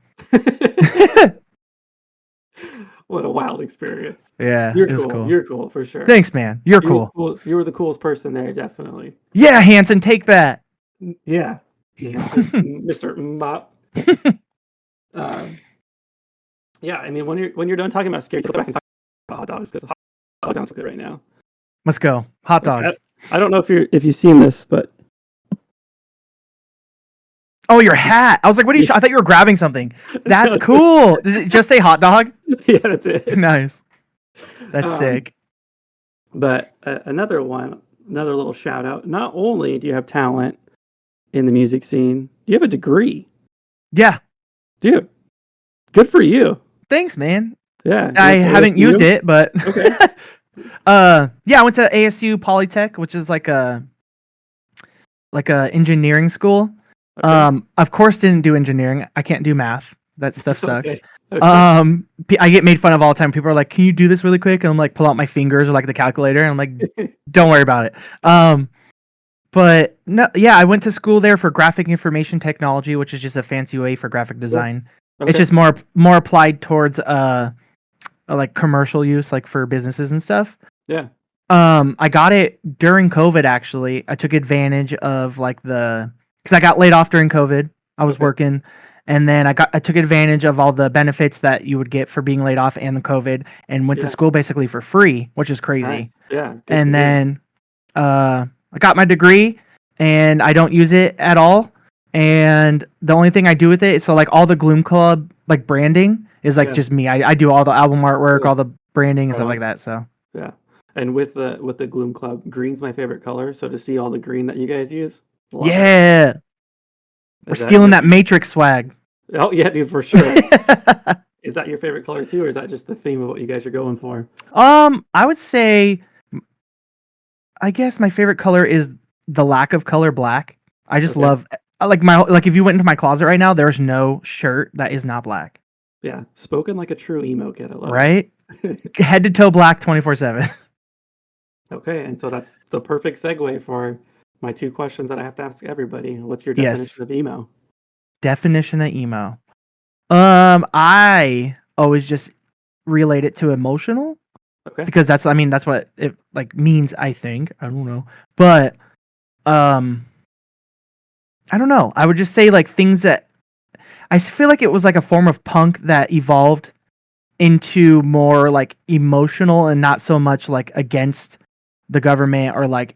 What a wild experience. Yeah, You're it was cool. cool. You're cool for sure. Thanks, man. You're You were cool. cool. You were the coolest person there, definitely. Yeah, Hanson, take that. Yeah. Hanson, Mr. Mbop. Yeah, I mean, when you're done talking about scary, let's go back and talk about hot dogs because hot dogs are good right now. Let's go. Hot Okay, dogs. I don't know if you've seen this, but Oh, your hat. I was like, what are you? I thought you were grabbing something. That's cool. Does it just say hot dog? yeah, that's it. Nice. That's sick. But another little shout out. Not only do you have talent in the music scene, you have a degree, Yeah. dude. Good for you. Thanks, man. Yeah, I haven't used it, but Okay. yeah, I went to ASU Polytech, which is like a engineering school. Okay. Of course didn't do engineering. I can't do math. That stuff sucks. Okay. I get made fun of all the time. People are like, "Can you do this really quick?" And I'm like, pull out my fingers or like the calculator, and I'm like, "Don't worry about it." But no, yeah, I went to school there for graphic information technology, which is just a fancy way for graphic design. Okay. It's just more applied towards like commercial use, like for businesses and stuff. Yeah. I got it during COVID. Actually, I took advantage of like because I got laid off during COVID. I was working, and then I took advantage of all the benefits that you would get for being laid off and the COVID, and went to school basically for free, which is crazy. Nice. Yeah. And then I got my degree, and I don't use it at all. And the only thing I do with it is so like all the Gloomclub like branding is like just me. I do all the album artwork, all the branding and stuff like that. So yeah. And with the Gloomclub, green's my favorite color. So to see all the green that you guys use, yeah, we're stealing that Matrix swag. Oh yeah, dude, for sure. Is that your favorite color too, or is that just the theme of what you guys are going for? I would say, I guess my favorite color is the lack of color black. I just love like if you went into my closet right now, there's no shirt that is not black. Yeah, spoken like a true emo kid. I love it. Head to toe black 24/7. Okay, and so that's the perfect segue for my two questions that I have to ask everybody. What's your definition of emo? Definition of emo. I always just relate it to emotional. Okay. Because that's what it like means, I think. I don't know. But I don't know. I would just say like things that I feel like it was like a form of punk that evolved into more like emotional and not so much like against the government or like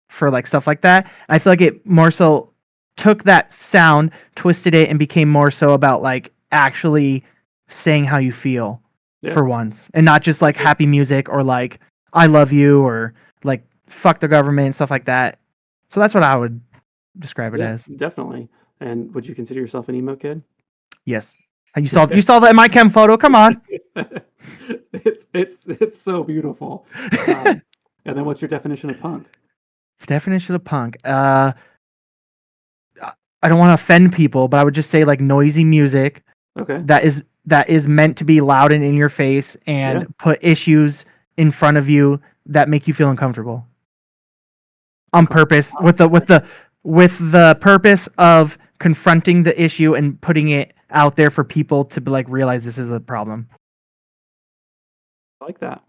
for like stuff like that. I feel like it more so took that sound, twisted it, and became more so about like actually saying how you feel Yeah, for once, and not just like sure. happy music or like I love you or like fuck the government and stuff like that. So that's what I would describe it Yeah, as. definitely. And would you consider yourself an emo kid? Yes. You saw that in my chem photo. Come on. It's so beautiful. And then what's your definition of punk? Definition of punk. I don't want to offend people, but I would just say like noisy music Okay. that is meant to be loud and in your face Yeah. and put issues in front of you that make you feel uncomfortable on purpose with the purpose of confronting the issue and putting it out there for people to be like realize this is a problem. I like that.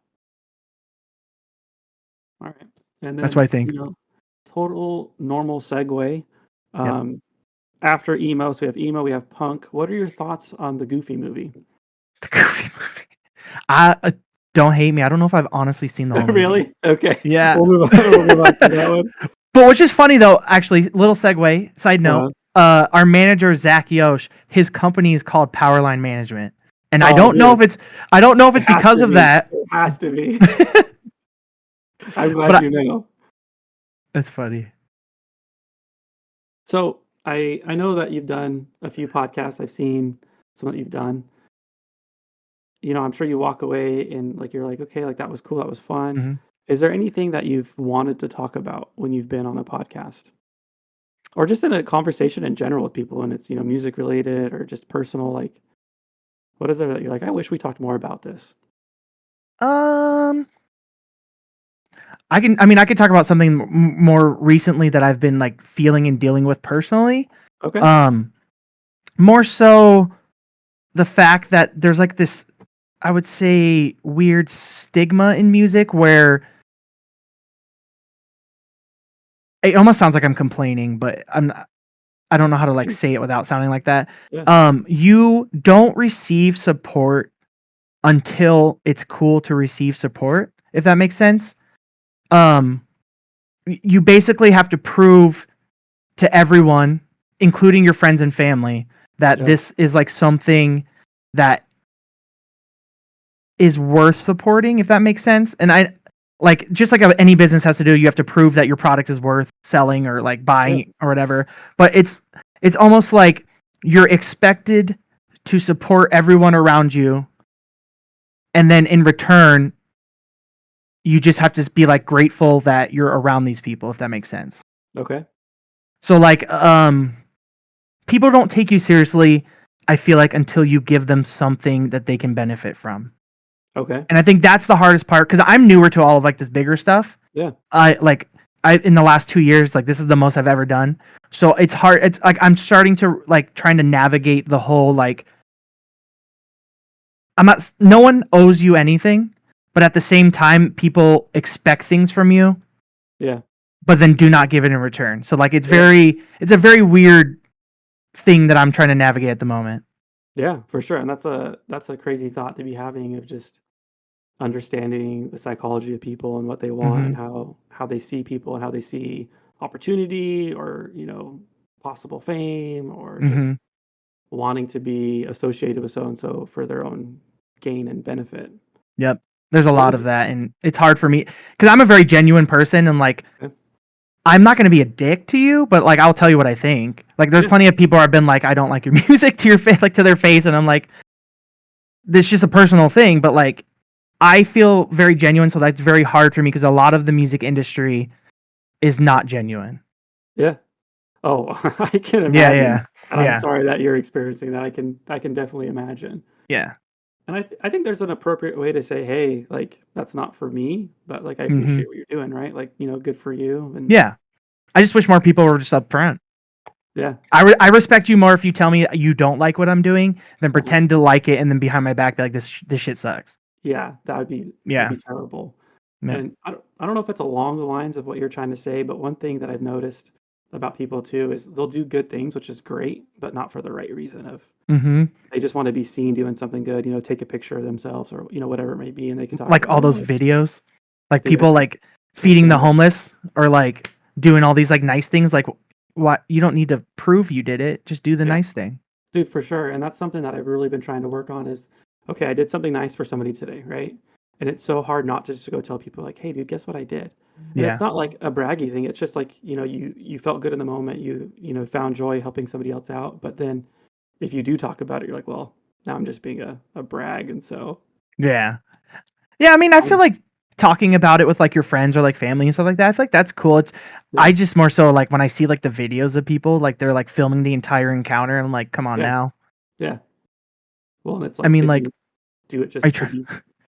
All right. And That's what I then, think. total normal segue. Yep. Um, After emo, so we have emo, we have punk. What are your thoughts on the Goofy movie? The Goofy movie. I don't hate me. I don't know if I've honestly seen the whole movie. Really? Okay. Yeah. We'll move on. We'll move on to that one. But which is funny though, actually, little segue, side note, our manager Zach Yosh, his company is called Powerline Management. And I don't know if it's It has because to of be. that. It has to be. I'm But glad you know. that's funny. So I know that you've done a few podcasts. I've seen some that you've done. I'm sure you walk away and like you're like, okay, like that was cool, that was fun. hmm Is there anything that you've wanted to talk about when you've been on a podcast? Or just in a conversation in general with people and it's, music related or just personal, like what is it that you're like, I wish we talked more about this? Um, I could talk about something more recently that I've been like feeling and dealing with personally. Okay. More so the fact that there's like this, I would say, weird stigma in music where it almost sounds like I'm complaining, but I don't know how to like say it without sounding like that. Yeah. You don't receive support until it's cool to receive support, if that makes sense. You basically have to prove to everyone, including your friends and family, that Yeah. this is like something that is worth supporting, if that makes sense. And I like just like any business has to do, you have to prove that your product is worth selling or like Yeah. buying or whatever. But it's almost like you're expected to support everyone around you, and then in return, you just have to be like grateful that you're around these people, if that makes sense. Okay. So like people don't take you seriously, I feel like, until you give them something that they can benefit from. Okay. And I think that's the hardest part because I'm newer to all of like this bigger stuff. Yeah. I in the last 2 years, like this is the most I've ever done. So it's hard. It's like I'm starting to like trying to navigate the whole like no one owes you anything, but at the same time people expect things from you, Yeah. but then do not give it in return. So like it's Yeah. a very weird thing that I'm trying to navigate at the moment. Yeah, for sure. And that's a crazy thought to be having of just understanding the psychology of people and what they want and Mhm. how they see people and how they see opportunity or, possible fame or just Mhm. wanting to be associated with so and so for their own gain and benefit. Yep. There's a What lot would of that, and it's hard for me because I'm a very genuine person, and like yeah, I'm not gonna be a dick to you, but like I'll tell you what I think. Like there's yeah, plenty of people who have been like, I don't like your music to your face, like to their face, and I'm like, this is just a personal thing, but like I feel very genuine, so that's very hard for me because a lot of the music industry is not genuine. yeah. Oh, I can Yeah, imagine. yeah, And I'm yeah, sorry that you're experiencing that. I can definitely imagine. yeah. And I think there's an appropriate way to say, "Hey, like, that's not for me, but, like, I hmm appreciate what you're doing," right? Like, good for you, and Yeah. I just wish more people were just upfront. yeah. I respect you more if you tell me you don't like what I'm doing than Uh-huh. pretend to like it and then behind my back be like this shit sucks. Yeah, that'd Yeah. be terrible. Yeah. And I don't know if it's along the lines of what you're trying to say, but one thing that I've noticed about people too is they'll do good things, which is great, but not for the right reason. Of Mm-hmm. they just want to be seen doing something good, take a picture of themselves or whatever it may be, and they can talk Like about, all those oh, videos, like dude, I people can't, like can't feeding the stand it. homeless or like doing all these like nice things. Like, what? You don't need to prove you did it. Just do the Yeah, nice thing. dude, for sure. And that's something that I've really been trying to work on is, okay, I did something nice for somebody today, right? And it's so hard not to just go tell people like, hey, dude, guess what I did? And it's Yeah. not like a braggy thing. It's just like, you felt good in the moment. You found joy helping somebody else out. But then if you do talk about it, you're like, well, now I'm just being a brag. And so, Yeah. Yeah, I mean, I feel um, like talking about it with like your friends or like family and stuff like that, I feel like that's cool. I yeah, just more so like when I see like the videos of people like they're like filming the entire encounter and I'm like, come on yeah, now. yeah. Well, and it's I like mean, if like, you do it are you just to trying be,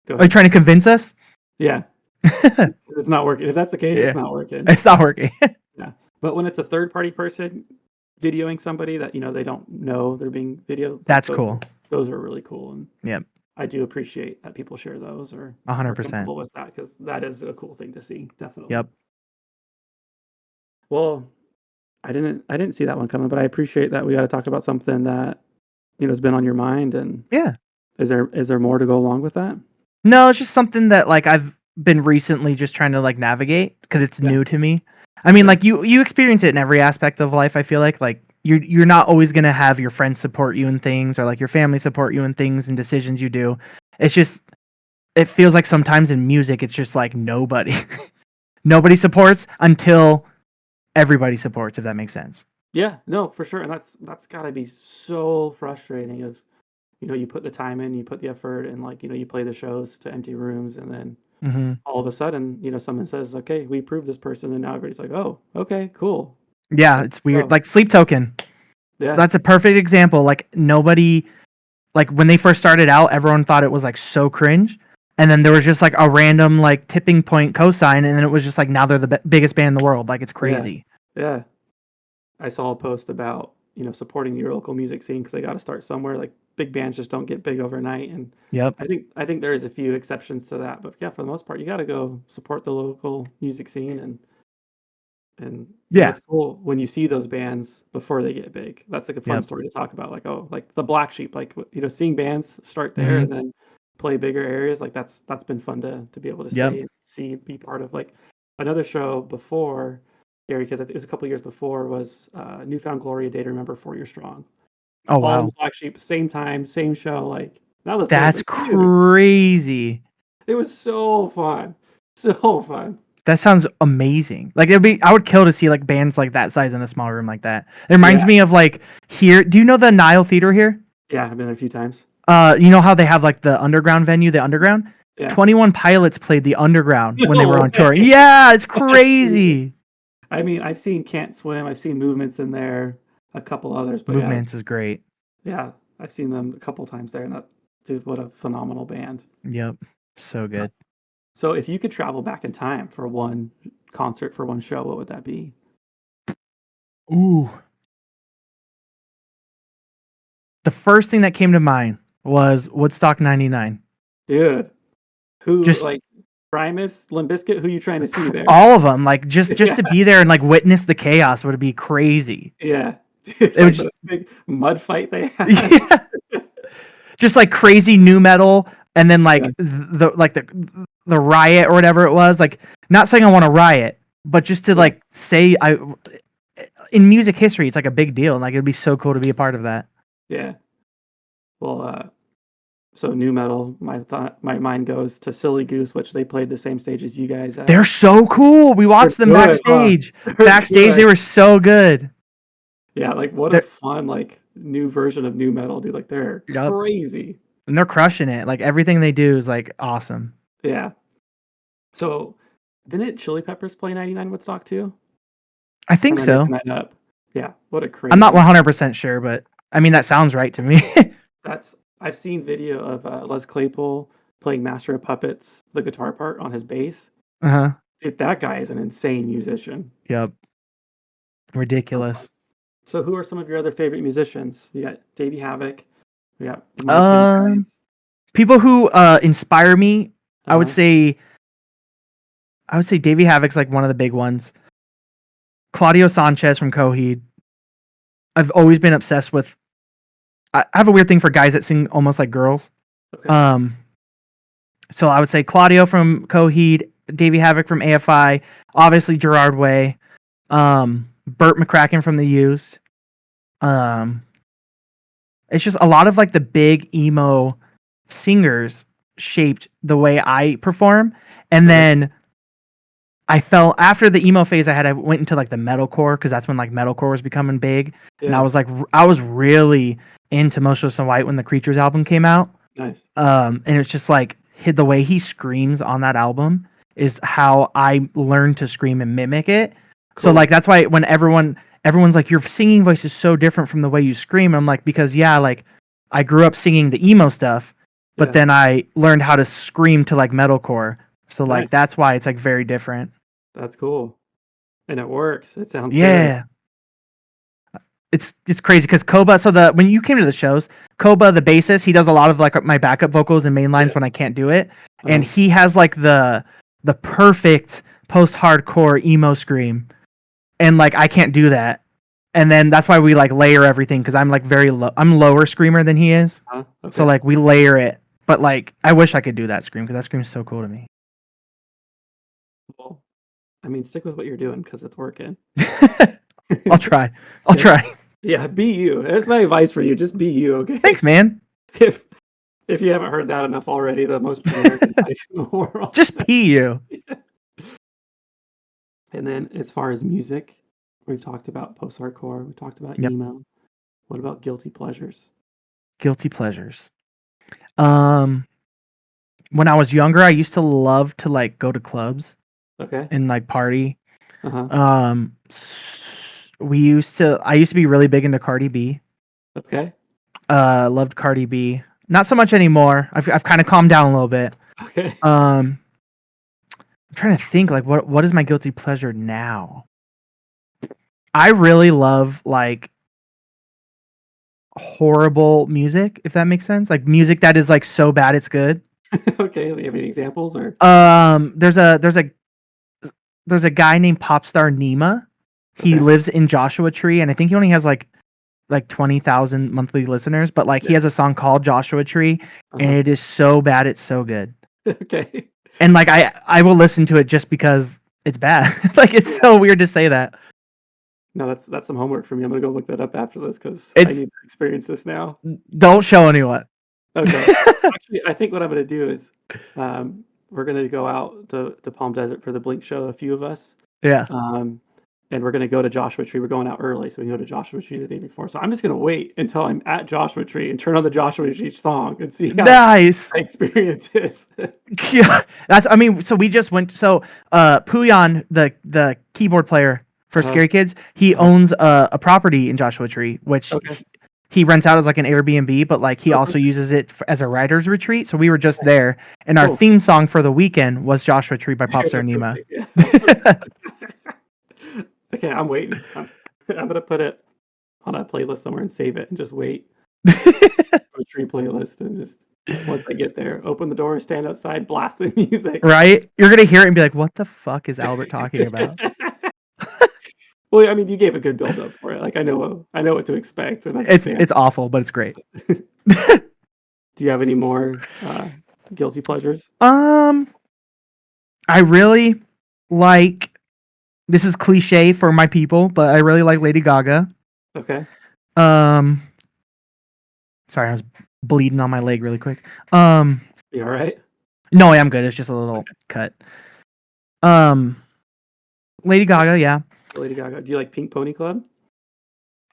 go are you ahead. trying to convince us? Yeah, it's not working. If that's the case, it's Yeah, not working. it's not working. Yeah. But when it's a third party person videoing somebody that, they don't know they're being videoed, like That's cool. those are really cool. And Yep, I do appreciate that people share those or are 100%. comfortable with that because that is a cool thing to see, definitely. Yep. Well, I didn't see that one coming, but I appreciate that we got to talk about something that, has been on your mind. And Yeah. is there more to go along with that? No, it's just something that like I've been recently just trying to like navigate because it's Yeah. new to me. I mean, Yeah. like you experience it in every aspect of life. I feel like you're not always gonna have your friends support you in things or like your family support you in things and decisions you do. It's just it feels like sometimes in music it's just like nobody nobody supports until everybody supports, if that makes sense. Yeah. No, for sure. And that's got to be so frustrating of, you put the time in, you put the effort, and like, you play the shows to empty rooms, and then Hmm. all of a sudden, someone says, okay, we approved this person, and now everybody's like, oh, okay, cool. Yeah, Like, it's weird. oh, Like Sleep Token. yeah. That's a perfect example. Like nobody like when they first started out, everyone thought it was like so cringe. And then there was just like a random like tipping point cosign, and then it was just like now they're the biggest band in the world. Like it's Yeah. crazy. Yeah. I saw a post about, supporting your local music scene because they got to start somewhere. Like big bands just don't get big overnight. And Yep. I think there is a few exceptions to that, but yeah, for the most part, you got to go support the local music scene. And Yeah. it's cool when you see those bands before they get big. That's like a fun Yep. story to talk about. Like, oh, like the Black Sheep, like seeing bands start there Hmm. and then play bigger areas. Like that's been fun to be able to Yep. say and see, be part of. Like another show before Gary, because it was a couple years before, was Newfound Glory, A Day to Remember, 4 Year Strong. Oh All in the wow. Black Sheep, same time, same show. Like now those bands That's are huge. crazy. It was so fun, so fun. That sounds amazing. Like I would kill to see like bands like that size in a small room like that. It reminds Yeah, me of like here. Do you know the Nile Theater here? yeah, I've been there a few times. You know how they have like the underground venue, the underground? Yeah. 21 Pilots played the underground when they were No on tour. way. Yeah, it's That's crazy. crazy. I mean, I've seen Can't Swim, I've seen Movements in there, a couple others, but yeah, Movements is great. yeah, I've seen them a couple times there, and that, dude, what a phenomenal band. Yep. So Uh, good. So if you could travel back in time for one concert, for one show, what would that be? Ooh. The first thing that came to mind was Woodstock 99. Dude, who Just like Primus, Limp Bizkit, who you trying to see there? all of them. Like just to Yeah, be there and like witness the chaos would be crazy. yeah. Dude, It would like just the big mud fight they had. yeah. Just like crazy new metal and then Yeah, like the riot or whatever it was. Like not saying I want to riot, but just to yeah, like say I in music history it's like a big deal and like it'd be so cool to be a part of that. yeah. Well, so new metal, my mind goes to Silly Goose, which they played the same stage as you guys at. They're so cool. We They're watched them good, huh? backstage. They're Backstage they good. were so good. Yeah, like what a They're fun like new version of new metal, dude. Like they're Yep. crazy. And they're crushing it. Like everything they do is like awesome. Yeah. So didn't Chili Peppers play 99 Woodstock too? I Or think am I making so. that up? Yeah, what a I'm not crazy. 100% sure, but I mean that sounds right to me. That's I've seen video of Les Claypool playing Master of Puppets, the guitar part on his bass. Uh-huh. Dude, that guy is an insane musician. Yep. Ridiculous. So who are some of your other favorite musicians? You got Davey Havok. We got the Montana guys. Um People who inspire me, I would Uh-huh. say Davey Havok's like one of the big ones. Claudio Sanchez from Coheed. I've always been obsessed with. I have a weird thing for guys that sing almost like girls. Okay. So I would say Claudio from Coheed, Davey Havok from AFI, obviously Gerard Way, Burt McCracken from The Used. It's just a lot of like the big emo singers shaped the way I perform, and then I fell after the emo phase I had. I went into like the metalcore because that's when like metalcore was becoming big, and I was really into Motionless in White when the Creatures album came out. Nice. And it's just like the way he screams on that album is how I learned to scream and mimic it. Cool. So like that's why when everyone's like, your singing voice is so different from the way you scream, I'm like, because like I grew up singing the emo stuff, but then I learned how to scream to like metalcore. So like that's why it's like very different. That's cool. And it works. It sounds good. It's crazy because Koba, when you came to the shows, Koba, the bassist, he does a lot of like my backup vocals and main lines when I can't do it. And he has like the perfect post-hardcore emo scream. And like I can't do that. And then that's why we like layer everything because I'm like very low. I'm lower screamer than he is. Okay. So like we layer it. But like I wish I could do that scream because that scream is so cool to me. Well, I mean, stick with what you're doing because it's working. I'll try. Yeah, be you. That's my advice for you. Just be you, okay? Thanks, man. If you haven't heard that enough already, the most generic advice in the world. Just be you. Yeah. And then as far as music, we've talked about post-hardcore. We talked about emo. What about guilty pleasures? Guilty pleasures. When I was younger, I used to love to like go to clubs. Okay. And like party. I used to be really big into Cardi B. Okay. Loved Cardi B. Not so much anymore. I've kind of calmed down a little bit. Okay. I'm trying to think like what is my guilty pleasure now? I really love like horrible music, if that makes sense. Like music that is like so bad it's good. Okay. Do you have any examples or? There's a guy named Popstar Nima. He lives in Joshua Tree, and I think he only has like 20,000 monthly listeners. But like he has a song called Joshua Tree, and it is so bad it's so good. Okay. And like I will listen to it just because it's bad. Like it's so weird to say that. No, that's some homework for me. I'm gonna go look that up after this because I need to experience this now. Don't show anyone. Okay. Actually, I think what I'm gonna do is we're gonna go out to Palm Desert for the Blink show, a few of us. Yeah. And we're gonna go to Joshua Tree. We're going out early, so we can go to Joshua Tree the day before. So I'm just gonna wait until I'm at Joshua Tree and turn on the Joshua Tree song and see how nice my experience is. Yeah, so we just went. So Puyan, the keyboard player for Scary Kids, he owns a property in Joshua Tree, which he rents out as like an Airbnb, but like he also uses it as a writer's retreat. So we were just there, and our theme song for the weekend was Joshua Tree by Popstar Nima. Okay, I'm waiting. I'm gonna put it on a playlist somewhere and save it and just wait. Tree playlist and just once I get there, open the door, stand outside, blast the music. Right? You're gonna hear it and be like, "What the fuck is Albert talking about?" Well, I mean, you gave a good build up for it. Like I know what to expect, and it's awful, but it's great. Do you have any more guilty pleasures? I really like. This is cliche for my people, but I really like Lady Gaga. Okay. Sorry, I was bleeding on my leg really quick. You all right? No, I'm good. It's just a little cut. Lady Gaga, yeah. Lady Gaga. Do you like Pink Pony Club?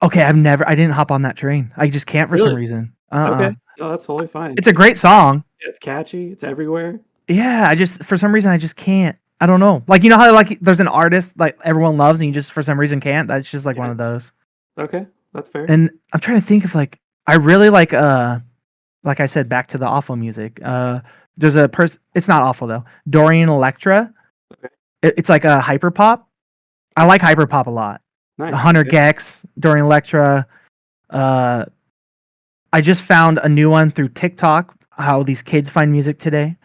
Okay, I didn't hop on that train. I just can't for some reason. Okay. No, that's totally fine. It's a great song. Yeah, it's catchy. It's everywhere. Yeah, for some reason I just can't. I don't know. Like, you know how like there's an artist like everyone loves and you just for some reason can't? That's just like one of those. Okay, that's fair. And I'm trying to think of like I really like I said, back to the awful music. There's a person, it's not awful though. Dorian Electra. Okay. It's like a hyperpop. I like hyperpop a lot. Nice. Hunter Gex, Dorian Electra. I just found a new one through TikTok, how these kids find music today.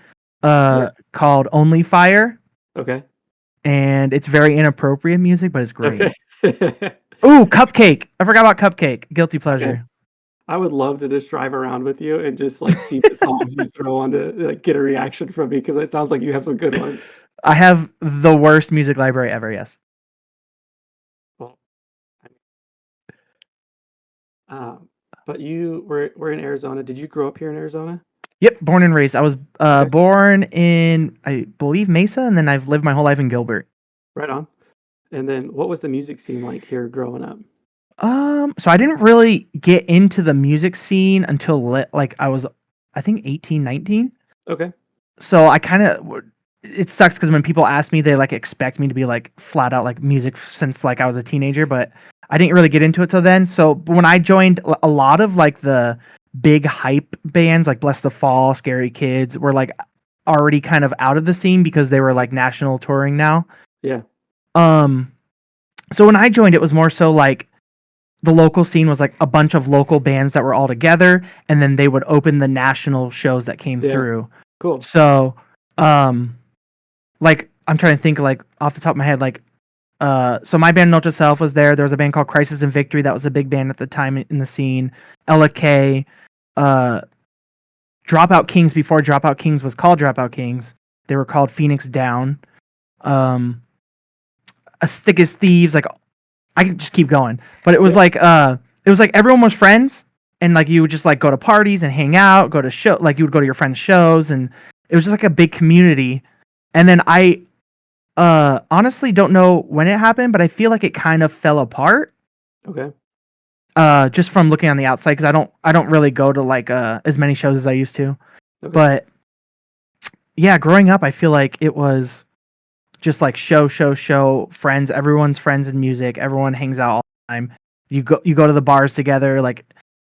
Called Only Fire. Okay. and it's very inappropriate music, but it's great. Okay. Ooh, Cupcake. I forgot about Cupcake. Guilty Okay. pleasure. I would love to just drive around with you and just, like, see what songs you throw on to, like, get a reaction from me because it sounds like you have some good ones. I have the worst music library ever. Yes. Well, um, but you were in Arizona. Did you grow up here in Arizona? Yep. Born and raised. I was Okay, born in, I believe, Mesa, and then I've lived my whole life in Gilbert. right on. And then what was the music scene like here growing up? So I didn't really get into the music scene until like I was, I think 18, 19. Okay. So I kind of, it sucks because when people ask me, they like expect me to be like flat out like music since like I was a teenager, but I didn't really get into it till then. So when I joined, a lot of like the big hype bands like Bless the Fall, Scary Kids were like already kind of out of the scene because they were like national touring now. Yeah. Um, so when I joined, it was more so like the local scene was like a bunch of local bands that were all together, and then they would open the national shows that came Yeah. through. Cool. So, like I'm trying to think like off the top of my head, like so my band Note to Self was there. There was a band called Crisis and Victory that was a big band at the time in the scene. Ella K, uh, Dropout Kings before Dropout Kings was called Dropout Kings. They were called Phoenix Down. Um, As Thick as Thieves, like I can just keep going. But Yeah. it was like everyone was friends and like you would just like go to parties and hang out, go to show like you would go to your friends' shows, and it was just like a big community. And then I honestly don't know when it happened, but I feel like it kind of fell apart. Okay. Just from looking on the outside because I don't really go to like as many shows as I used to. Okay. But yeah, growing up I feel like it was just like show friends, everyone's friends in music, everyone hangs out all the time. You go to the bars together, like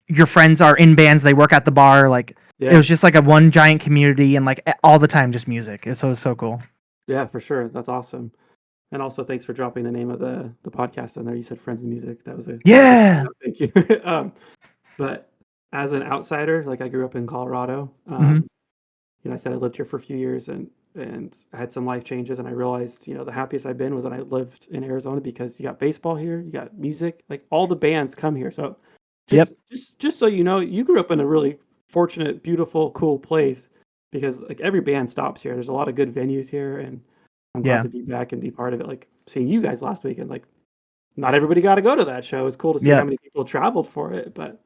your friends are in bands, they work at the bar, like it Yeah. was just like a one giant community and like all the time just music. It was so cool. Yeah, for sure. That's awesome. And also thanks for dropping the name of the podcast on there. You said Friends of Music. That was a good shout Yeah. out. Thank you. But as an outsider, like I grew up in Colorado. Hmm. You know, I said I lived here for a few years and I had some life changes and I realized, you know, the happiest I've been was when I lived in Arizona because you got baseball here, you got music, like all the bands come here. So Yep. just so you know, you grew up in a really fortunate, beautiful, cool place because like every band stops here. There's a lot of good venues here and I'm glad Yeah. to be back and be part of it. Like seeing you guys last weekend, like not everybody got to go to that show. It's cool to see how Yep. many people traveled for it, but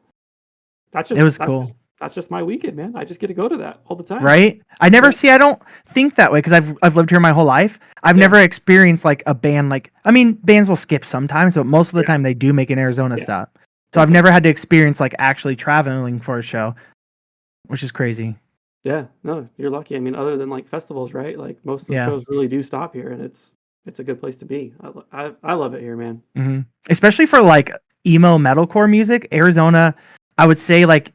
that's It just was that's cool. just that's just my weekend, man. I just get to go to that all the time. Right? I never Yeah, see. I don't think that way because I've lived here my whole life. I've yeah, never experienced like a band like. I mean, bands will skip sometimes, but most of the yeah, time they do make an Arizona yeah, stop. So I've definitely. never had to experience like actually traveling for a show, which is crazy. Yeah, no, you're lucky. I mean, other than like festivals, right? Like most of the Yeah. shows really do stop here, and it's a good place to be. I love it here, man. Hmm. Especially for like emo metalcore music, Arizona. I would say like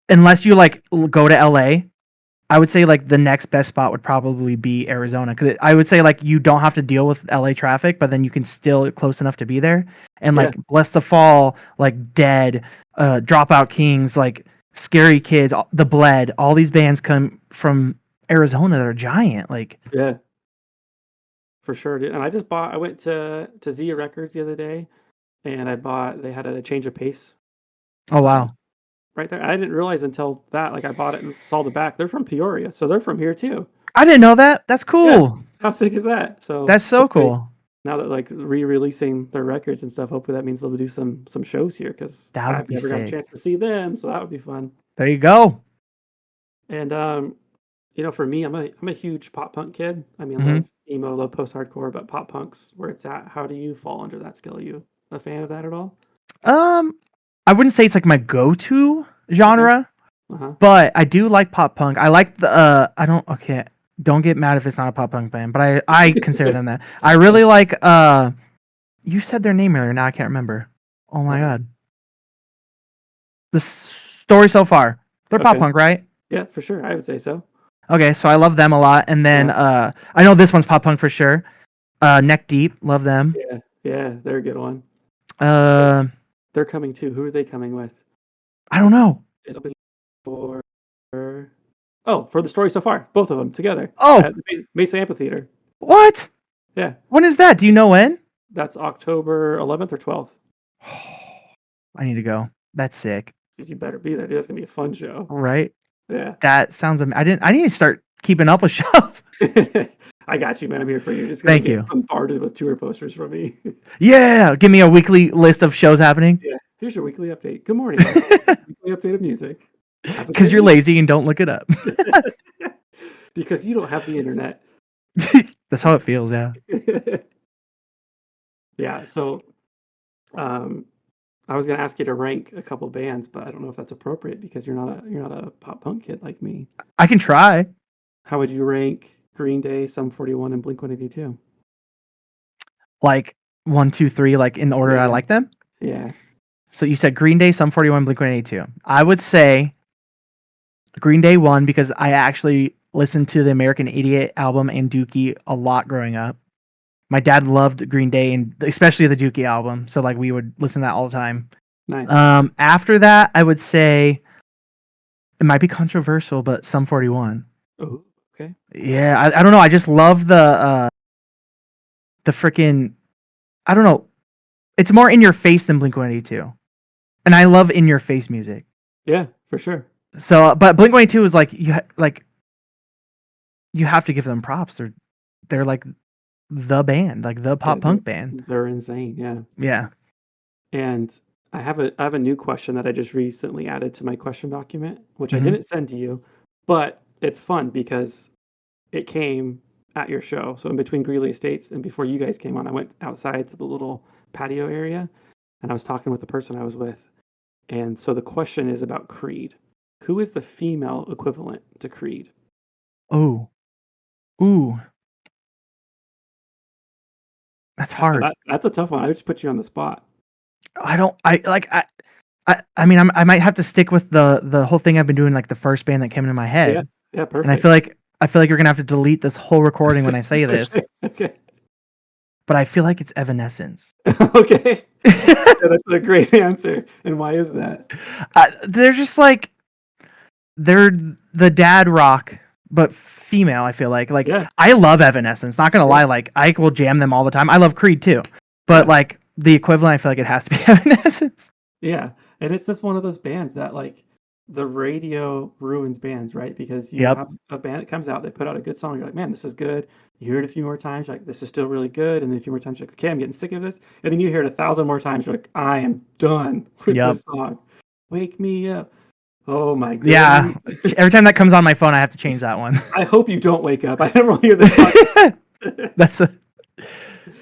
unless you like go to LA, I would say like the next best spot would probably be Arizona because I would say like you don't have to deal with LA traffic, but then you can still close enough to be there. And Yeah, like Bless the Fall, like Dead, Dropout Kings, like Scary Kids, The Bled, all these bands come from Arizona that are giant. Like, yeah, for sure, dude. And I went to Zia Records the other day, and they had a change of pace oh uh, wow, right there. I didn't realize until that, like I bought it and saw the back. They're from Peoria, so they're from here too. I didn't know that. That's Yeah, cool. how sick is that? So That's so hopefully, cool. now that like re-releasing their records and stuff, hopefully that means they'll do some shows here because That would I've be never got a sick. chance to see them, so that would be fun. There you go. And you know, for me, I'm a huge pop punk kid. I mean, Hmm. love emo, love post hardcore, but pop punk's where it's at. How do you fall under that scale? Are you a fan of that at all? Um, I wouldn't say it's like my go-to Okay. genre. Uh-huh. But I do like pop punk. I like the I don't okay, don't get mad if it's not a pop punk band, but I consider them that. I really like you said their name earlier, now I can't remember. Oh my Uh, god. The story so far. They're pop okay. punk, right? Yeah, for sure. I would say so. Okay, so I love them a lot. And then Uh, I know this one's pop punk for sure. Neck Deep, love them. yeah, yeah, they're a good one. They're, Uh they're coming too. Who are they coming with? I don't know. Is opening for for the story so far. Both of them together Oh, at the Mesa Amphitheater. What? Yeah, When is that? Do you know when? that's October 11th or 12th. I need to go. That's sick. You better be there, dude. That's gonna be a fun show. Right? Yeah. That sounds I need to start keeping up with shows. I got you, man. I'm here for you. You're just gonna Thank get you. bombarded with tour posters from me. Yeah, give me a weekly list of shows happening. Yeah. Here's your weekly update. Good morning. Weekly update of music. Have a Because good you're week. lazy and don't look it up. Because you don't have the internet. That's how it feels, yeah. Yeah. So, I was gonna ask you to rank a couple bands, but I don't know if that's appropriate because you're not a pop punk kid like me. I can try. How would you rank Green Day, Sum 41, and Blink 182? Like 1, 2, 3, like in the order I Yeah. like them. Yeah. So you said Green Day, Sum 41, Blink 182. I would say Green Day 1 because I actually listened to the American Idiot album and Dookie a lot growing up. My dad loved Green Day and especially the Dookie album, so like we would listen to that all the time. Nice. After that, I would say it might be controversial, but Sum 41. Oh, okay. Yeah, I don't know. I just love the freaking. I don't know. It's more in your face than Blink 182, and I love in your face music. Yeah, for sure. So, but Blink 182 is like you have to give them props. They're like the band, like the pop punk band. They're insane. Yeah. Yeah. And I have a new question that I just recently added to my question document, which I Mhm. didn't send to you, but it's fun because it came at your show. So in between Greeley Estates and before you guys came on, I went outside to the little patio area and I was talking with the person I was with. And so the question is about Creed. Who is the female equivalent to Creed? Oh. Ooh. That's hard. That's a tough one. I just put you on the spot. I mean, I might have to stick with the whole thing I've been doing, like the first band that came into my head. Yeah. Yeah, perfect. And I feel like you're gonna have to delete this whole recording when I say this. Okay. But I feel like it's Evanescence. Okay. Yeah, that's a great answer. And why is that? They're just like they're the dad rock, but female. I feel like Yeah. I love Evanescence. Not gonna lie, like I will jam them all the time. I love Creed too, but like the equivalent, I feel like it has to be Evanescence. Yeah, and it's just one of those bands that like the radio ruins bands, right? Because you have a band that comes out, they put out a good song, you're like, man, this is good. You hear it a few more times, you're like, this is still really good. And then a few more times, you're like, okay, I'm getting sick of this. And then you hear it 1,000 more times, you're like, I am done with this song. Wake me up. Oh my god. Yeah. Every time that comes on my phone, I have to change that one. I hope you don't wake up. I never want to hear this song.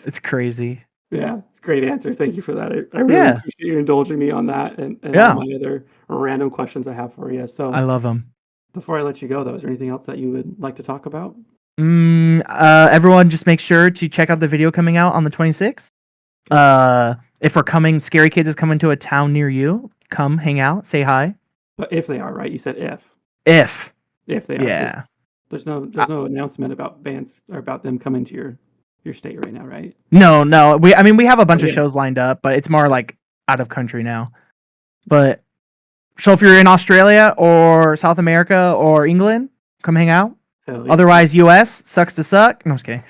It's crazy. Yeah, it's a great answer. Thank you for that. I really appreciate you indulging me on that and all my other random questions I have for you. So I love them. Before I let you go, though, is there anything else that you would like to talk about? Everyone just make sure to check out the video coming out on the 26th. If we're coming, Scary Kids is coming to a town near you. Come hang out, say hi. But if they are, right? You said if. If they are. Yeah. There's no announcement about bands or about them coming to your state right now, right? No. We have a bunch of shows lined up, but it's more like out of country now. But so if you're in Australia or South America or England, come hang out. Hell yeah. Otherwise, US sucks to suck. No, I'm just kidding.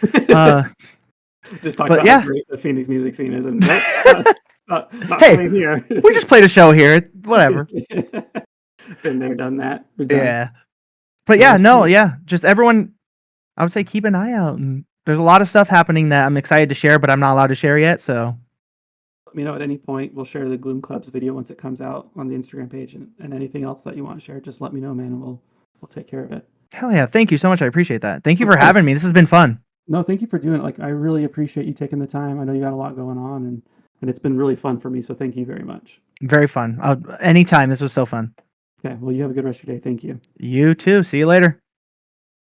Just talk about how great the Phoenix music scene is, and not hey, here. We just played a show here. Whatever. Been there, done that. Yeah. But just everyone, I would say keep an eye out. And there's a lot of stuff happening that I'm excited to share, but I'm not allowed to share yet. So let me know at any point. We'll share the Gloomclub's video once it comes out on the Instagram page, and anything else that you want to share, just let me know, man, and we'll take care of it. Hell yeah. Thank you so much. I appreciate that. Thank you for having me. This has been fun. No, thank you for doing it. Like, I really appreciate you taking the time. I know you got a lot going on, and it's been really fun for me. So thank you very much. Very fun. Anytime. This was so fun. Okay. Well, you have a good rest of your day. Thank you. You too. See you later.